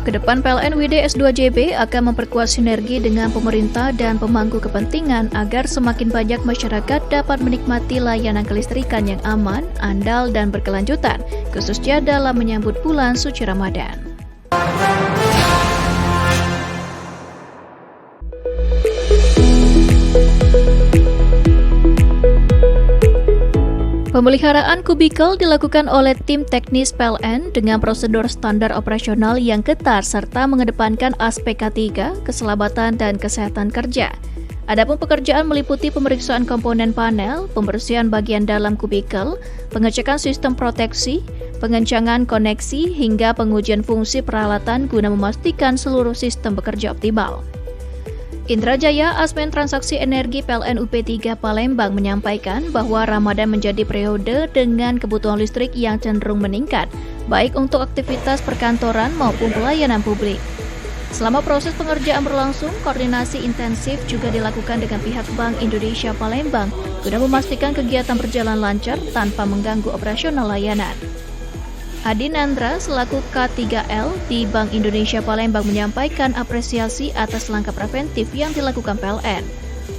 Kedepan PLN WD S2JB akan memperkuat sinergi dengan pemerintah dan pemangku kepentingan agar semakin banyak masyarakat dapat menikmati layanan kelistrikan yang aman, andal, dan berkelanjutan, khususnya dalam menyambut bulan suci Ramadan. Pemeliharaan kubikel dilakukan oleh tim teknis PLN dengan prosedur standar operasional yang ketat serta mengedepankan aspek K3, keselamatan dan kesehatan kerja. Adapun pekerjaan meliputi pemeriksaan komponen panel, pembersihan bagian dalam kubikel, pengecekan sistem proteksi, pengencangan koneksi hingga pengujian fungsi peralatan guna memastikan seluruh sistem bekerja optimal. Indra Jaya, Asmen Transaksi Energi PLN UP3 Palembang menyampaikan bahwa Ramadan menjadi periode dengan kebutuhan listrik yang cenderung meningkat, baik untuk aktivitas perkantoran maupun pelayanan publik. Selama proses pengerjaan berlangsung, koordinasi intensif juga dilakukan dengan pihak Bank Indonesia Palembang guna memastikan kegiatan berjalan lancar tanpa mengganggu operasional layanan. Adi Nandra selaku K3L di Bank Indonesia Palembang menyampaikan apresiasi atas langkah preventif yang dilakukan PLN.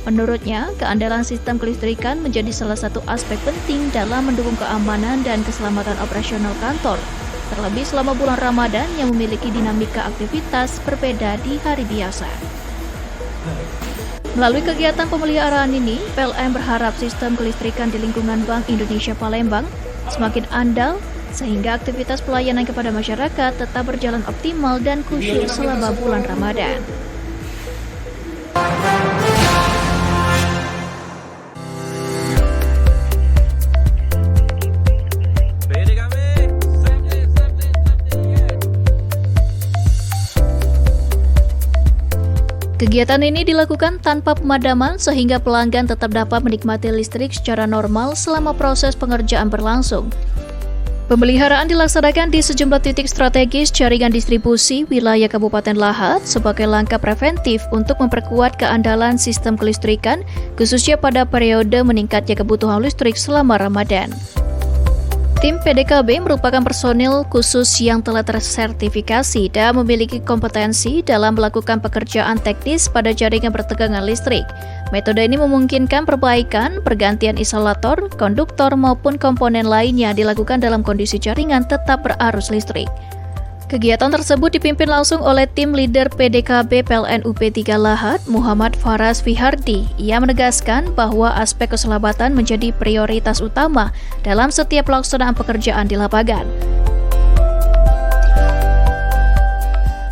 Menurutnya, keandalan sistem kelistrikan menjadi salah satu aspek penting dalam mendukung keamanan dan keselamatan operasional kantor, terlebih selama bulan Ramadan yang memiliki dinamika aktivitas berbeda di hari biasa. Melalui kegiatan pemeliharaan ini, PLN berharap sistem kelistrikan di lingkungan Bank Indonesia Palembang semakin andal, sehingga aktivitas pelayanan kepada masyarakat tetap berjalan optimal dan khusyuk selama bulan Ramadan. Kegiatan ini dilakukan tanpa pemadaman sehingga pelanggan tetap dapat menikmati listrik secara normal selama proses pengerjaan berlangsung. Pemeliharaan dilaksanakan di sejumlah titik strategis jaringan distribusi wilayah Kabupaten Lahat sebagai langkah preventif untuk memperkuat keandalan sistem kelistrikan, khususnya pada periode meningkatnya kebutuhan listrik selama Ramadan. Tim PDKB merupakan personil khusus yang telah tersertifikasi dan memiliki kompetensi dalam melakukan pekerjaan teknis pada jaringan bertegangan listrik. Metode ini memungkinkan perbaikan, pergantian isolator, konduktor maupun komponen lainnya dilakukan dalam kondisi jaringan tetap berarus listrik. Kegiatan tersebut dipimpin langsung oleh tim leader PDKB PLN UP3 Lahat, Muhammad Faras Fihardi. Ia menegaskan bahwa aspek keselamatan menjadi prioritas utama dalam setiap pelaksanaan pekerjaan di lapangan.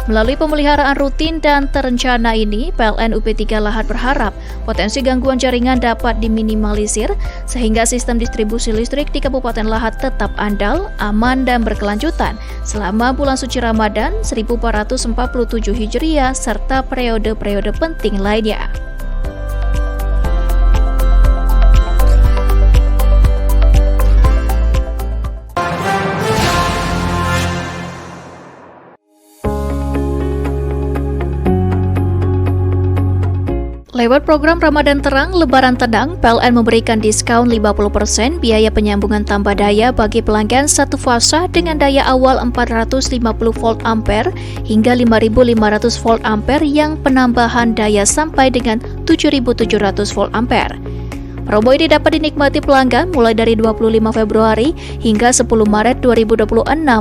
Melalui pemeliharaan rutin dan terencana ini, PLN UP3 Lahat berharap potensi gangguan jaringan dapat diminimalisir sehingga sistem distribusi listrik di Kabupaten Lahat tetap andal, aman, dan berkelanjutan selama bulan suci Ramadan 1447 Hijriah serta periode-periode penting lainnya. Lewat program Ramadan Terang, Lebaran Tenang, PLN memberikan diskon 50% biaya penyambungan tambah daya bagi pelanggan satu fasa dengan daya awal 450 volt ampere hingga 5500 volt ampere yang penambahan daya sampai dengan 7700 volt ampere. Promo ini dapat dinikmati pelanggan mulai dari 25 Februari hingga 10 Maret 2026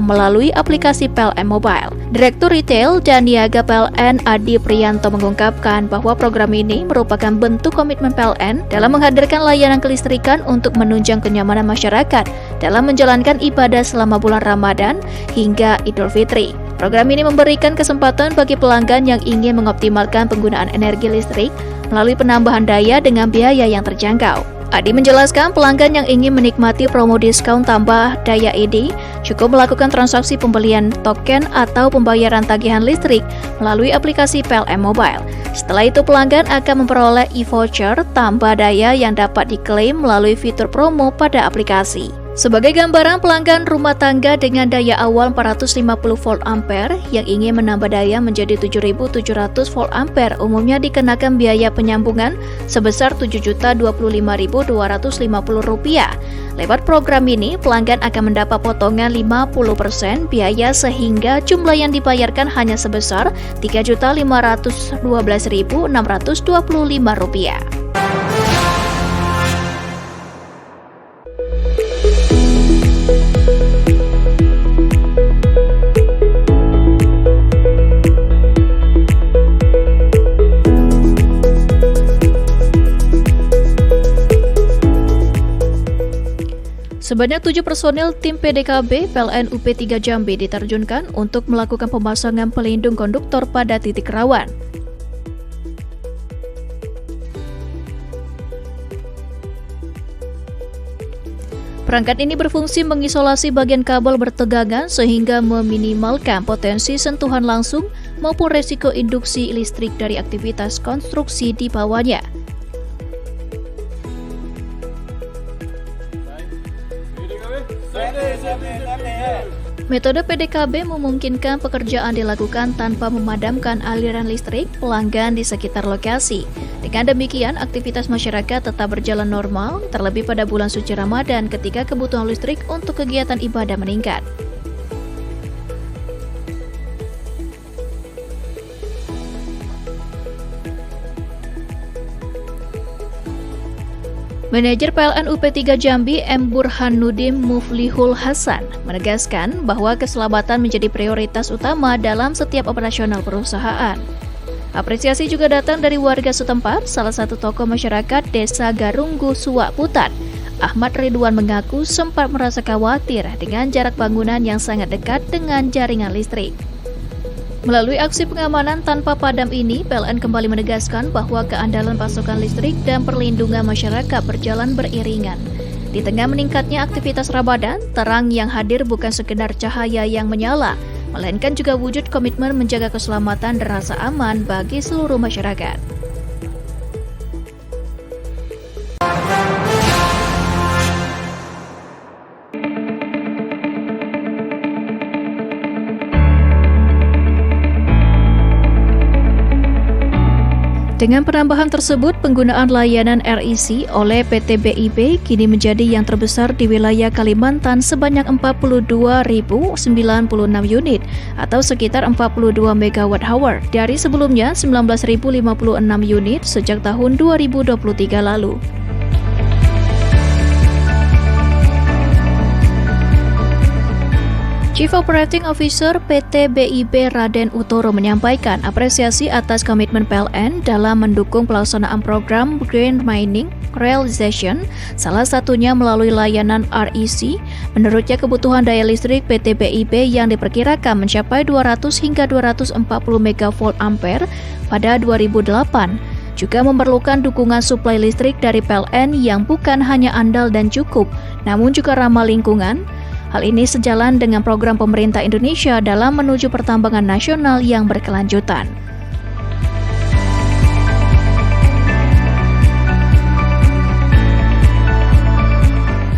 melalui aplikasi PLN Mobile. Direktur Retail dan Niaga PLN Adi Priyanto mengungkapkan bahwa program ini merupakan bentuk komitmen PLN dalam menghadirkan layanan kelistrikan untuk menunjang kenyamanan masyarakat dalam menjalankan ibadah selama bulan Ramadan hingga Idul Fitri. Program ini memberikan kesempatan bagi pelanggan yang ingin mengoptimalkan penggunaan energi listrik melalui penambahan daya dengan biaya yang terjangkau. Adi menjelaskan pelanggan yang ingin menikmati promo diskon tambah daya ini cukup melakukan transaksi pembelian token atau pembayaran tagihan listrik melalui aplikasi PLN Mobile. Setelah itu pelanggan akan memperoleh e-voucher tambah daya yang dapat diklaim melalui fitur promo pada aplikasi. Sebagai gambaran, pelanggan rumah tangga dengan daya awal 450 volt ampere yang ingin menambah daya menjadi 7.700 volt ampere umumnya dikenakan biaya penyambungan sebesar Rp7.025.250. Lewat program ini, pelanggan akan mendapat potongan 50% biaya sehingga jumlah yang dibayarkan hanya sebesar Rp3.512.625. Sebanyak 7 personil tim PDKB PLN UP3 Jambi diterjunkan untuk melakukan pemasangan pelindung konduktor pada titik rawan. Perangkat ini berfungsi mengisolasi bagian kabel bertegangan sehingga meminimalkan potensi sentuhan langsung maupun resiko induksi listrik dari aktivitas konstruksi di bawahnya. Metode PDKB memungkinkan pekerjaan dilakukan tanpa memadamkan aliran listrik pelanggan di sekitar lokasi. Dengan demikian, aktivitas masyarakat tetap berjalan normal, terlebih pada bulan suci Ramadan ketika kebutuhan listrik untuk kegiatan ibadah meningkat. Manajer PLN UP3 Jambi M. Burhanuddin Muflihul Hasan menegaskan bahwa keselamatan menjadi prioritas utama dalam setiap operasional perusahaan. Apresiasi juga datang dari warga setempat, salah satu tokoh masyarakat Desa Garunggu Suwak Putat. Ahmad Ridwan mengaku sempat merasa khawatir dengan jarak bangunan yang sangat dekat dengan jaringan listrik. Melalui aksi pengamanan tanpa padam ini, PLN kembali menegaskan bahwa keandalan pasokan listrik dan perlindungan masyarakat berjalan beriringan. Di tengah meningkatnya aktivitas Ramadan, terang yang hadir bukan sekedar cahaya yang menyala, melainkan juga wujud komitmen menjaga keselamatan dan rasa aman bagi seluruh masyarakat. Dengan penambahan tersebut, penggunaan layanan REC oleh PT BIP kini menjadi yang terbesar di wilayah Kalimantan sebanyak 42.096 unit atau sekitar 42 MWh dari sebelumnya 19.056 unit sejak tahun 2023 lalu. Chief Operating Officer PT BIP Raden Utoro menyampaikan apresiasi atas komitmen PLN dalam mendukung pelaksanaan program Green Mining Realization, salah satunya melalui layanan REC. Menurutnya kebutuhan daya listrik PT BIP yang diperkirakan mencapai 200 hingga 240 MV ampere pada 2008 juga memerlukan dukungan suplai listrik dari PLN yang bukan hanya andal dan cukup, namun juga ramah lingkungan. Hal ini sejalan dengan program pemerintah Indonesia dalam menuju pertambangan nasional yang berkelanjutan.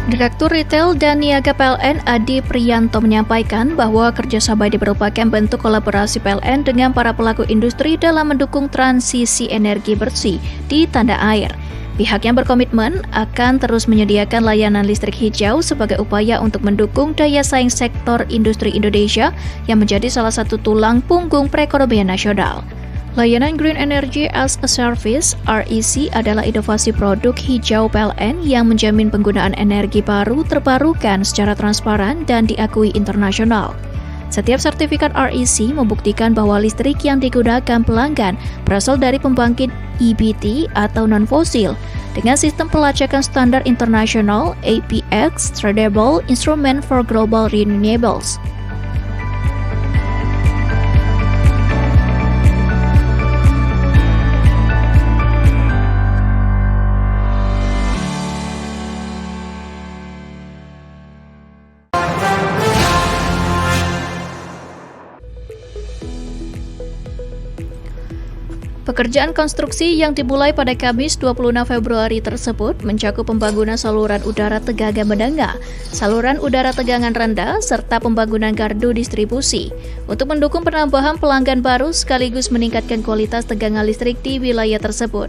Direktur Retail dan Niaga PLN Adi Priyanto menyampaikan bahwa kerjasama ini merupakan bentuk kolaborasi PLN dengan para pelaku industri dalam mendukung transisi energi bersih di tanah air. Pihaknya berkomitmen akan terus menyediakan layanan listrik hijau sebagai upaya untuk mendukung daya saing sektor industri Indonesia yang menjadi salah satu tulang punggung perekonomian nasional. Layanan Green Energy as a Service (REC) adalah inovasi produk hijau PLN yang menjamin penggunaan energi baru terbarukan secara transparan dan diakui internasional. Setiap sertifikat REC membuktikan bahwa listrik yang digunakan pelanggan berasal dari pembangkit EBT atau non-fosil dengan sistem pelacakan standar internasional APX Tradable Instrument for Global Renewables. Pekerjaan konstruksi yang dimulai pada Kamis 26 Februari tersebut mencakup pembangunan saluran udara tegangan menengah, saluran udara tegangan rendah, serta pembangunan gardu distribusi untuk mendukung penambahan pelanggan baru sekaligus meningkatkan kualitas tegangan listrik di wilayah tersebut.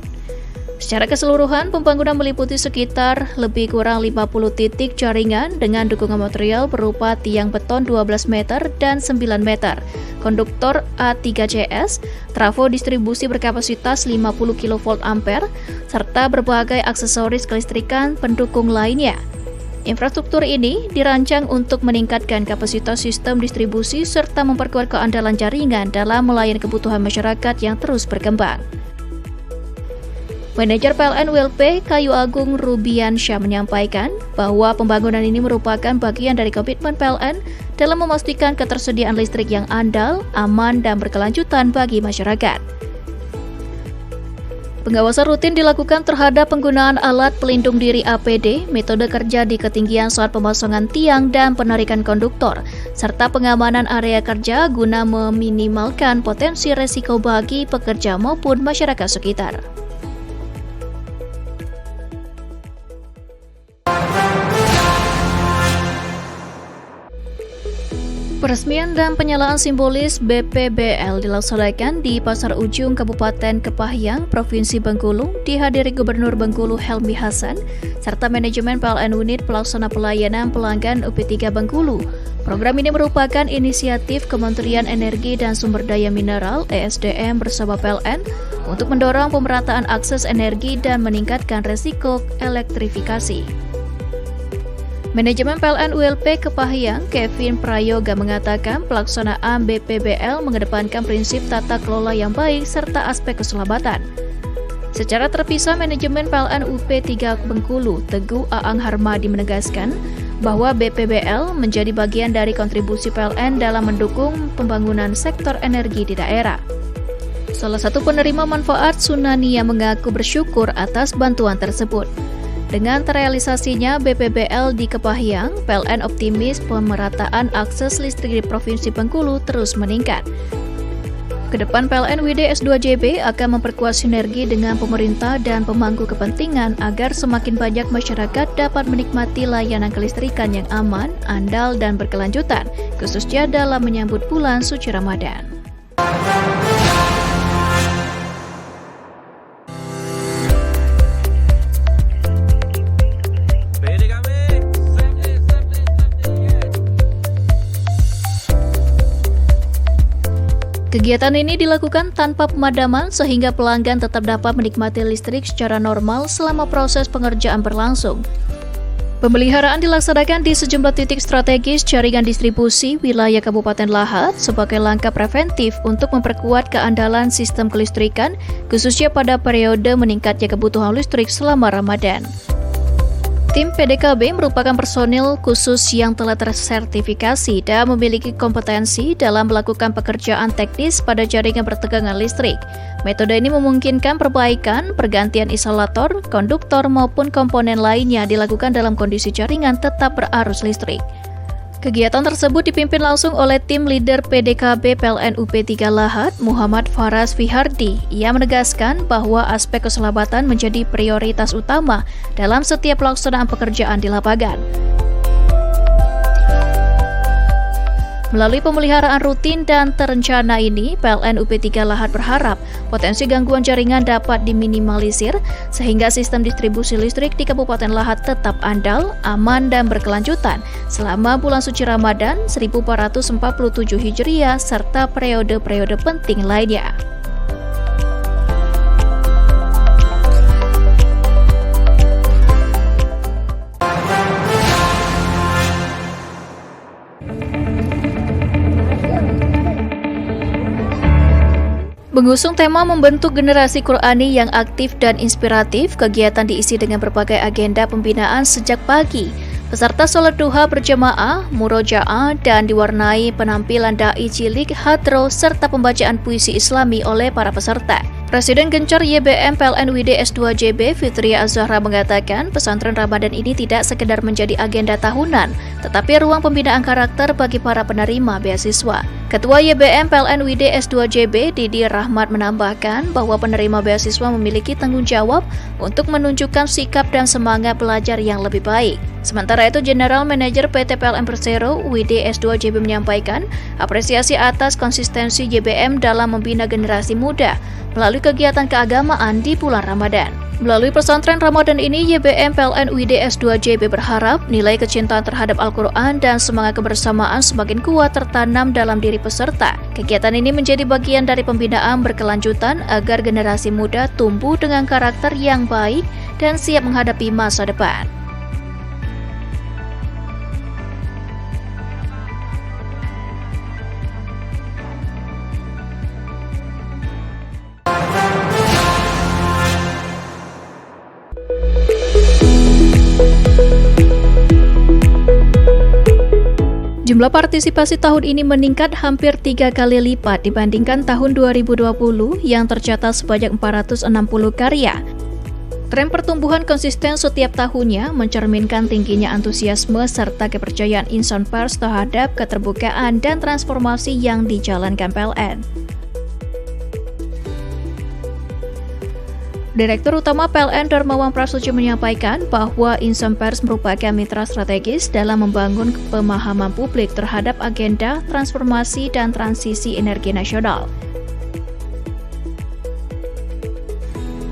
Secara keseluruhan, pembangunan meliputi sekitar lebih kurang 50 titik jaringan dengan dukungan material berupa tiang beton 12 meter dan 9 meter, konduktor A3CS, trafo distribusi berkapasitas 50 kV ampere, serta berbagai aksesoris kelistrikan pendukung lainnya. Infrastruktur ini dirancang untuk meningkatkan kapasitas sistem distribusi serta memperkuat keandalan jaringan dalam melayani kebutuhan masyarakat yang terus berkembang. Manajer PLN ULP Kayu Agung Rubiansyah menyampaikan bahwa pembangunan ini merupakan bagian dari komitmen PLN dalam memastikan ketersediaan listrik yang andal, aman, dan berkelanjutan bagi masyarakat. Pengawasan rutin dilakukan terhadap penggunaan alat pelindung diri APD, metode kerja di ketinggian saat pemasangan tiang dan penarikan konduktor, serta pengamanan area kerja guna meminimalkan potensi resiko bagi pekerja maupun masyarakat sekitar. Peresmian dan penyalaan simbolis BPBL dilaksanakan di Pasar Ujung Kabupaten Kepahyang, Provinsi Bengkulu, dihadiri Gubernur Bengkulu Helmi Hasan, serta manajemen PLN Unit Pelaksana Pelayanan Pelanggan UP3 Bengkulu. Program ini merupakan inisiatif Kementerian Energi dan Sumber Daya Mineral (ESDM) bersama PLN untuk mendorong pemerataan akses energi dan meningkatkan resiko elektrifikasi. Manajemen PLN ULP Kepahyang, Kevin Prayoga, mengatakan pelaksanaan BPBL mengedepankan prinsip tata kelola yang baik serta aspek keselamatan. Secara terpisah, manajemen PLN UP3 Bengkulu, Teguh Aang Harmadi, menegaskan bahwa BPBL menjadi bagian dari kontribusi PLN dalam mendukung pembangunan sektor energi di daerah. Salah satu penerima manfaat, Sunania, mengaku bersyukur atas bantuan tersebut. Dengan terrealisasinya BPBL di Kepahyang, PLN optimis pemerataan akses listrik di Provinsi Bengkulu terus meningkat. Kedepan PLN WD S2JB akan memperkuat sinergi dengan pemerintah dan pemangku kepentingan agar semakin banyak masyarakat dapat menikmati layanan kelistrikan yang aman, andal, dan berkelanjutan, khususnya dalam menyambut bulan suci Ramadan. Kegiatan ini dilakukan tanpa pemadaman sehingga pelanggan tetap dapat menikmati listrik secara normal selama proses pengerjaan berlangsung. Pemeliharaan dilaksanakan di sejumlah titik strategis jaringan distribusi wilayah Kabupaten Lahat sebagai langkah preventif untuk memperkuat keandalan sistem kelistrikan, khususnya pada periode meningkatnya kebutuhan listrik selama Ramadan. Tim PDKB merupakan personil khusus yang telah tersertifikasi dan memiliki kompetensi dalam melakukan pekerjaan teknis pada jaringan bertegangan listrik. Metode ini memungkinkan perbaikan, pergantian isolator, konduktor maupun komponen lainnya dilakukan dalam kondisi jaringan tetap berarus listrik. Kegiatan tersebut dipimpin langsung oleh tim leader PDKB PLN UP3 Lahat, Muhammad Faras Fihardi. Ia menegaskan bahwa aspek keselamatan menjadi prioritas utama dalam setiap pelaksanaan pekerjaan di lapangan. Melalui pemeliharaan rutin dan terencana ini, PLN UP3 Lahat berharap potensi gangguan jaringan dapat diminimalisir sehingga sistem distribusi listrik di Kabupaten Lahat tetap andal, aman, dan berkelanjutan selama bulan suci Ramadan 1447 Hijriah serta periode-periode penting lainnya. Mengusung tema membentuk generasi Qurani yang aktif dan inspiratif, kegiatan diisi dengan berbagai agenda pembinaan sejak pagi. Peserta sholat duha berjamaah, murojaah, dan diwarnai penampilan dai cilik, hadro, serta pembacaan puisi Islami oleh para peserta. Presiden Gencar YBM PLN WD S2JB Fitria Az-Zahra mengatakan pesantren Ramadan ini tidak sekedar menjadi agenda tahunan, tetapi ruang pembinaan karakter bagi para penerima beasiswa. Ketua YBM PLN UID S2JB Didi Rahmat menambahkan bahwa penerima beasiswa memiliki tanggung jawab untuk menunjukkan sikap dan semangat belajar yang lebih baik. Sementara itu, General Manager PT PLN Persero UID S2JB menyampaikan apresiasi atas konsistensi YBM dalam membina generasi muda melalui kegiatan keagamaan di bulan Ramadan. Melalui pesantren Ramadan ini, YBM PLN UID S2JB berharap nilai kecintaan terhadap Al-Quran dan semangat kebersamaan semakin kuat tertanam dalam diri peserta. Kegiatan ini menjadi bagian dari pembinaan berkelanjutan agar generasi muda tumbuh dengan karakter yang baik dan siap menghadapi masa depan. Jumlah partisipasi tahun ini meningkat hampir 3 kali lipat dibandingkan tahun 2020 yang tercatat sebanyak 460 karya. Tren pertumbuhan konsisten setiap tahunnya mencerminkan tingginya antusiasme serta kepercayaan insan pers terhadap keterbukaan dan transformasi yang dijalankan PLN. Direktur Utama PLN Darmawan Prasojo menyampaikan bahwa insan pers merupakan mitra strategis dalam membangun pemahaman publik terhadap agenda transformasi dan transisi energi nasional.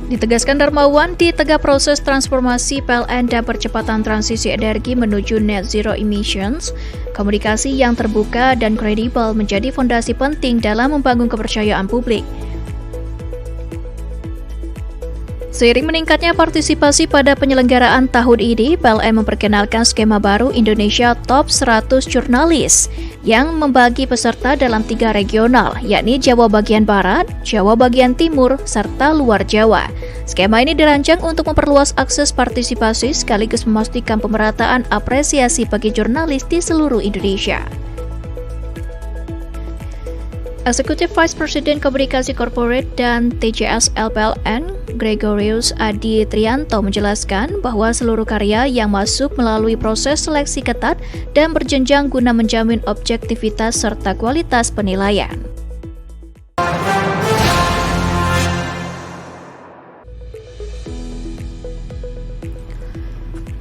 Ditegaskan Darmawan, di tengah proses transformasi PLN dan percepatan transisi energi menuju net zero emissions, komunikasi yang terbuka dan kredibel menjadi fondasi penting dalam membangun kepercayaan publik. Seiring meningkatnya partisipasi pada penyelenggaraan tahun ini, PLN memperkenalkan skema baru Indonesia Top 100 Jurnalis yang membagi peserta dalam 3 regional, yakni Jawa bagian Barat, Jawa bagian Timur, serta luar Jawa. Skema ini dirancang untuk memperluas akses partisipasi sekaligus memastikan pemerataan apresiasi bagi jurnalis di seluruh Indonesia. Executive Vice President Komunikasi Corporate dan TJSL PLN, Gregorius Adi Trianto menjelaskan bahwa seluruh karya yang masuk melalui proses seleksi ketat dan berjenjang guna menjamin objektivitas serta kualitas penilaian.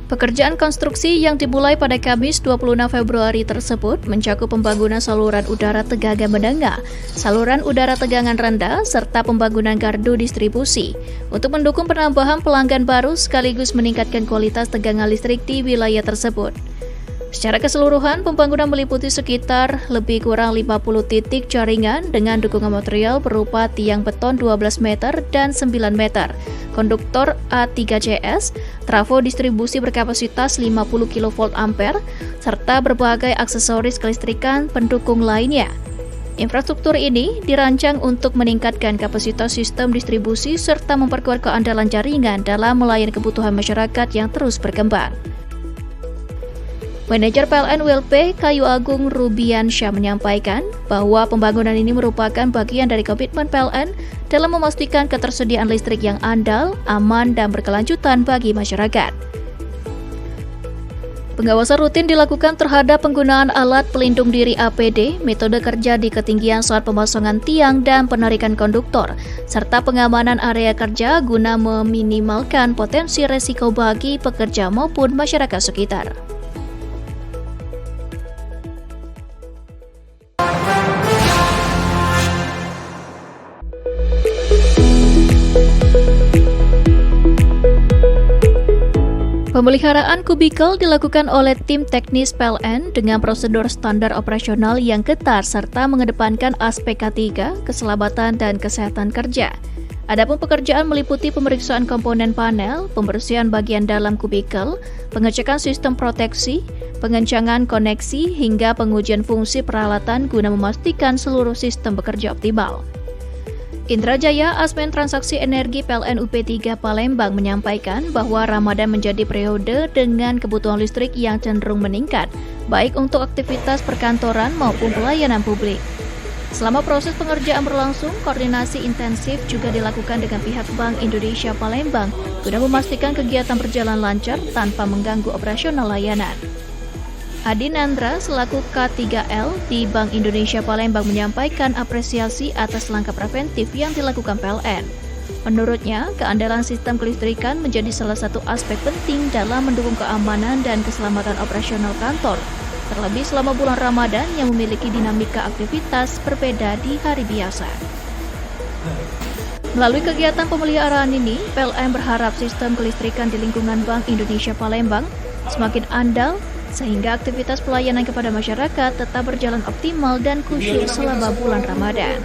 Pekerjaan konstruksi yang dimulai pada Kamis 26 Februari tersebut mencakup pembangunan saluran udara tegangan menengah, saluran udara tegangan rendah, serta pembangunan gardu distribusi untuk mendukung penambahan pelanggan baru sekaligus meningkatkan kualitas tegangan listrik di wilayah tersebut. Secara keseluruhan, pembangunan meliputi sekitar lebih kurang 50 titik jaringan dengan dukungan material berupa tiang beton 12 meter dan 9 meter, konduktor A3CS, trafo distribusi berkapasitas 50 kV ampere, serta berbagai aksesoris kelistrikan pendukung lainnya. Infrastruktur ini dirancang untuk meningkatkan kapasitas sistem distribusi serta memperkuat keandalan jaringan dalam melayani kebutuhan masyarakat yang terus berkembang. Manajer PLN WLP Kayu Agung Rubiansyah menyampaikan bahwa pembangunan ini merupakan bagian dari komitmen PLN dalam memastikan ketersediaan listrik yang andal, aman, dan berkelanjutan bagi masyarakat. Pengawasan rutin dilakukan terhadap penggunaan alat pelindung diri APD, metode kerja di ketinggian saat pemasangan tiang dan penarikan konduktor, serta pengamanan area kerja guna meminimalkan potensi resiko bagi pekerja maupun masyarakat sekitar. Pemeliharaan kubikel dilakukan oleh tim teknis PLN dengan prosedur standar operasional yang ketat serta mengedepankan aspek K3, keselamatan dan kesehatan kerja. Adapun pekerjaan meliputi pemeriksaan komponen panel, pembersihan bagian dalam kubikel, pengecekan sistem proteksi, pengencangan koneksi hingga pengujian fungsi peralatan guna memastikan seluruh sistem bekerja optimal. Indra Jaya, Asmen Transaksi Energi PLN UP3 Palembang menyampaikan bahwa Ramadan menjadi periode dengan kebutuhan listrik yang cenderung meningkat, baik untuk aktivitas perkantoran maupun pelayanan publik. Selama proses pengerjaan berlangsung, koordinasi intensif juga dilakukan dengan pihak Bank Indonesia Palembang guna memastikan kegiatan berjalan lancar tanpa mengganggu operasional layanan. Adi Nandra selaku K3L di Bank Indonesia Palembang menyampaikan apresiasi atas langkah preventif yang dilakukan PLN. Menurutnya, keandalan sistem kelistrikan menjadi salah satu aspek penting dalam mendukung keamanan dan keselamatan operasional kantor, terlebih selama bulan Ramadan yang memiliki dinamika aktivitas berbeda di hari biasa. Melalui kegiatan pemeliharaan ini, PLN berharap sistem kelistrikan di lingkungan Bank Indonesia Palembang semakin andal, sehingga aktivitas pelayanan kepada masyarakat tetap berjalan optimal dan khusyuk selama bulan Ramadan.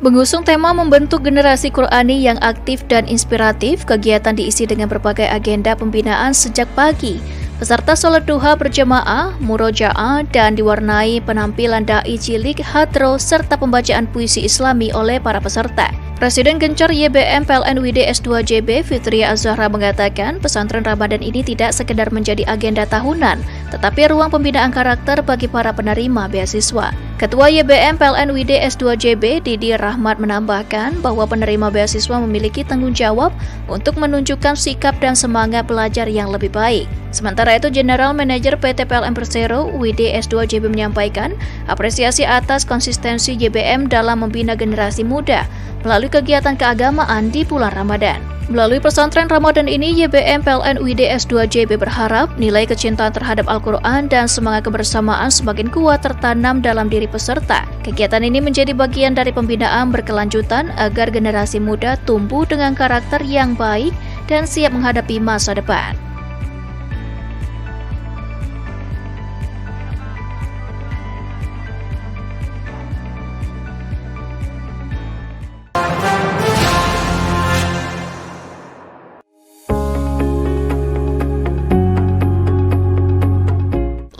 Mengusung tema membentuk generasi Qur'ani yang aktif dan inspiratif, kegiatan diisi dengan berbagai agenda pembinaan sejak pagi. Peserta sholat duha berjamaah, murojaah, dan diwarnai penampilan dai cilik, hadro, serta pembacaan puisi Islami oleh para peserta. Presiden Gencar YBM PLN UID S2JB Fitria Az-Zahra mengatakan pesantren Ramadan ini tidak sekedar menjadi agenda tahunan, tetapi ruang pembinaan karakter bagi para penerima beasiswa. Ketua YBM PLN UID S2JB Didi Rahmat menambahkan bahwa penerima beasiswa memiliki tanggung jawab untuk menunjukkan sikap dan semangat belajar yang lebih baik. Sementara itu, General Manager PT PLN Persero UID S2JB menyampaikan apresiasi atas konsistensi YBM dalam membina generasi muda melalui kegiatan keagamaan di bulan Ramadan. Melalui pesantren Ramadan ini, YBM PLN UID S2JB berharap nilai kecintaan terhadap Al-Quran dan semangat kebersamaan semakin kuat tertanam dalam diri peserta. Kegiatan ini menjadi bagian dari pembinaan berkelanjutan agar generasi muda tumbuh dengan karakter yang baik dan siap menghadapi masa depan.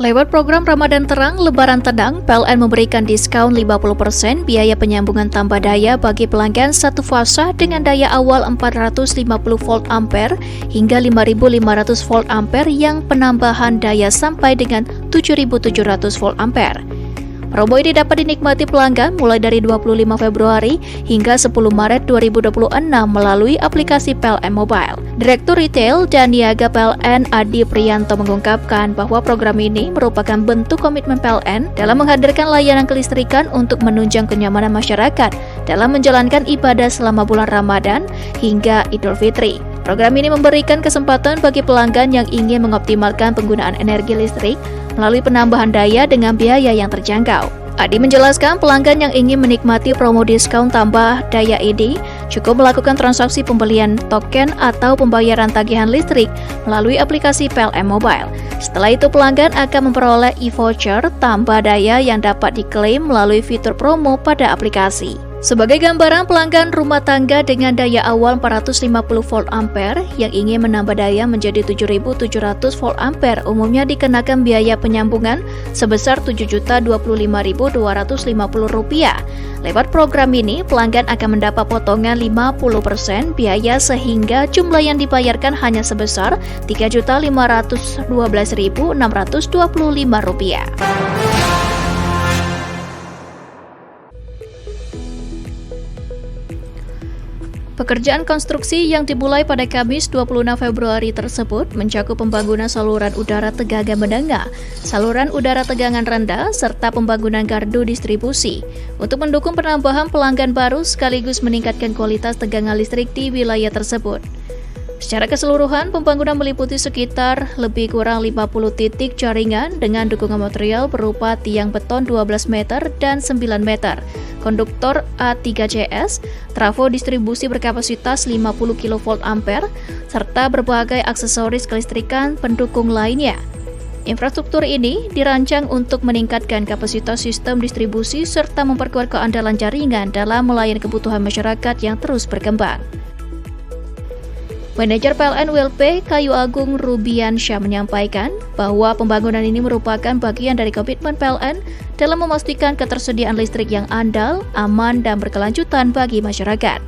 Lewat program Ramadan Terang, Lebaran Tenang, PLN memberikan diskon 50% biaya penyambungan tambah daya bagi pelanggan satu fasa dengan daya awal 450 volt ampere hingga 5500 volt ampere yang penambahan daya sampai dengan 7700 volt ampere. Promo ini dapat dinikmati pelanggan mulai dari 25 Februari hingga 10 Maret 2026 melalui aplikasi PLN Mobile. Direktur Retail dan Niaga PLN Adi Priyanto mengungkapkan bahwa program ini merupakan bentuk komitmen PLN dalam menghadirkan layanan kelistrikan untuk menunjang kenyamanan masyarakat dalam menjalankan ibadah selama bulan Ramadan hingga Idul Fitri. Program ini memberikan kesempatan bagi pelanggan yang ingin mengoptimalkan penggunaan energi listrik melalui penambahan daya dengan biaya yang terjangkau. Adi menjelaskan pelanggan yang ingin menikmati promo diskon tambah daya ini cukup melakukan transaksi pembelian token atau pembayaran tagihan listrik melalui aplikasi PLN Mobile. Setelah itu pelanggan akan memperoleh e-voucher tambah daya yang dapat diklaim melalui fitur promo pada aplikasi. Sebagai gambaran, pelanggan rumah tangga dengan daya awal 450 volt ampere yang ingin menambah daya menjadi 7.700 volt ampere umumnya dikenakan biaya penyambungan sebesar Rp7.025.250. Lewat program ini, pelanggan akan mendapat potongan 50% biaya sehingga jumlah yang dibayarkan hanya sebesar Rp3.512.625. Pekerjaan konstruksi yang dimulai pada Kamis 26 Februari tersebut mencakup pembangunan saluran udara tegangan menengah, saluran udara tegangan rendah, serta pembangunan gardu distribusi untuk mendukung penambahan pelanggan baru sekaligus meningkatkan kualitas tegangan listrik di wilayah tersebut. Secara keseluruhan, pembangunan meliputi sekitar lebih kurang 50 titik jaringan dengan dukungan material berupa tiang beton 12 meter dan 9 meter, konduktor A3CS, trafo distribusi berkapasitas 50 kV ampere, serta berbagai aksesoris kelistrikan pendukung lainnya. Infrastruktur ini dirancang untuk meningkatkan kapasitas sistem distribusi serta memperkuat keandalan jaringan dalam melayani kebutuhan masyarakat yang terus berkembang. Manajer PLN ULP Kayu Agung Rubiansyah menyampaikan bahwa pembangunan ini merupakan bagian dari komitmen PLN dalam memastikan ketersediaan listrik yang andal, aman, dan berkelanjutan bagi masyarakat.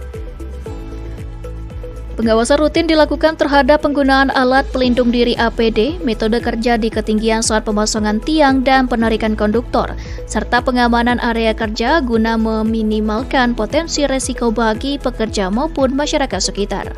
Pengawasan rutin dilakukan terhadap penggunaan alat pelindung diri APD, metode kerja di ketinggian saat pemasangan tiang dan penarikan konduktor, serta pengamanan area kerja guna meminimalkan potensi resiko bagi pekerja maupun masyarakat sekitar.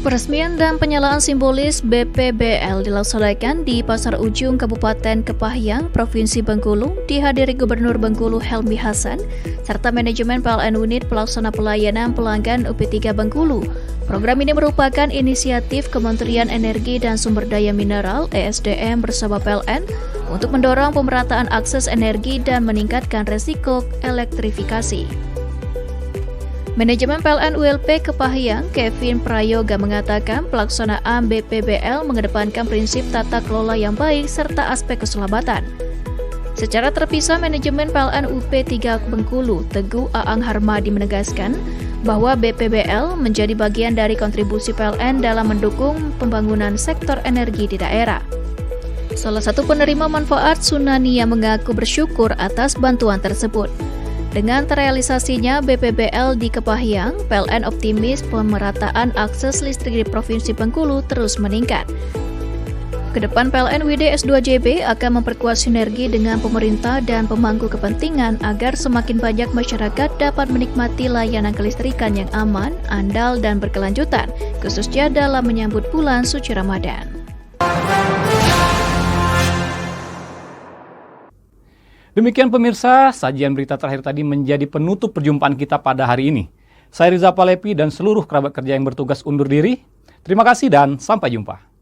Peresmian dan penyalaan simbolis BPBL dilaksanakan di Pasar Ujung Kabupaten Kepahyang, Provinsi Bengkulu, dihadiri Gubernur Bengkulu Helmi Hasan, serta manajemen PLN Unit Pelaksana Pelayanan Pelanggan UP3 Bengkulu. Program ini merupakan inisiatif Kementerian Energi dan Sumber Daya Mineral (ESDM) bersama PLN untuk mendorong pemerataan akses energi dan meningkatkan resiko elektrifikasi. Manajemen PLN ULP Kepahyang, Kevin Prayoga, mengatakan pelaksanaan BPBL mengedepankan prinsip tata kelola yang baik serta aspek keselamatan. Secara terpisah, manajemen PLN UP3 Bengkulu, Teguh Aang Harmadi, menegaskan bahwa BPBL menjadi bagian dari kontribusi PLN dalam mendukung pembangunan sektor energi di daerah. Salah satu penerima manfaat, Sunania, mengaku bersyukur atas bantuan tersebut. Dengan terrealisasinya BPBL di Kepahyang, PLN optimis pemerataan akses listrik di Provinsi Bengkulu terus meningkat. Kedepan PLN WD S2JB akan memperkuat sinergi dengan pemerintah dan pemangku kepentingan agar semakin banyak masyarakat dapat menikmati layanan kelistrikan yang aman, andal, dan berkelanjutan, khususnya dalam menyambut bulan suci Ramadan. Demikian pemirsa, sajian berita terakhir tadi menjadi penutup perjumpaan kita pada hari ini. Saya Riza Palepi dan seluruh kerabat kerja yang bertugas undur diri. Terima kasih dan sampai jumpa.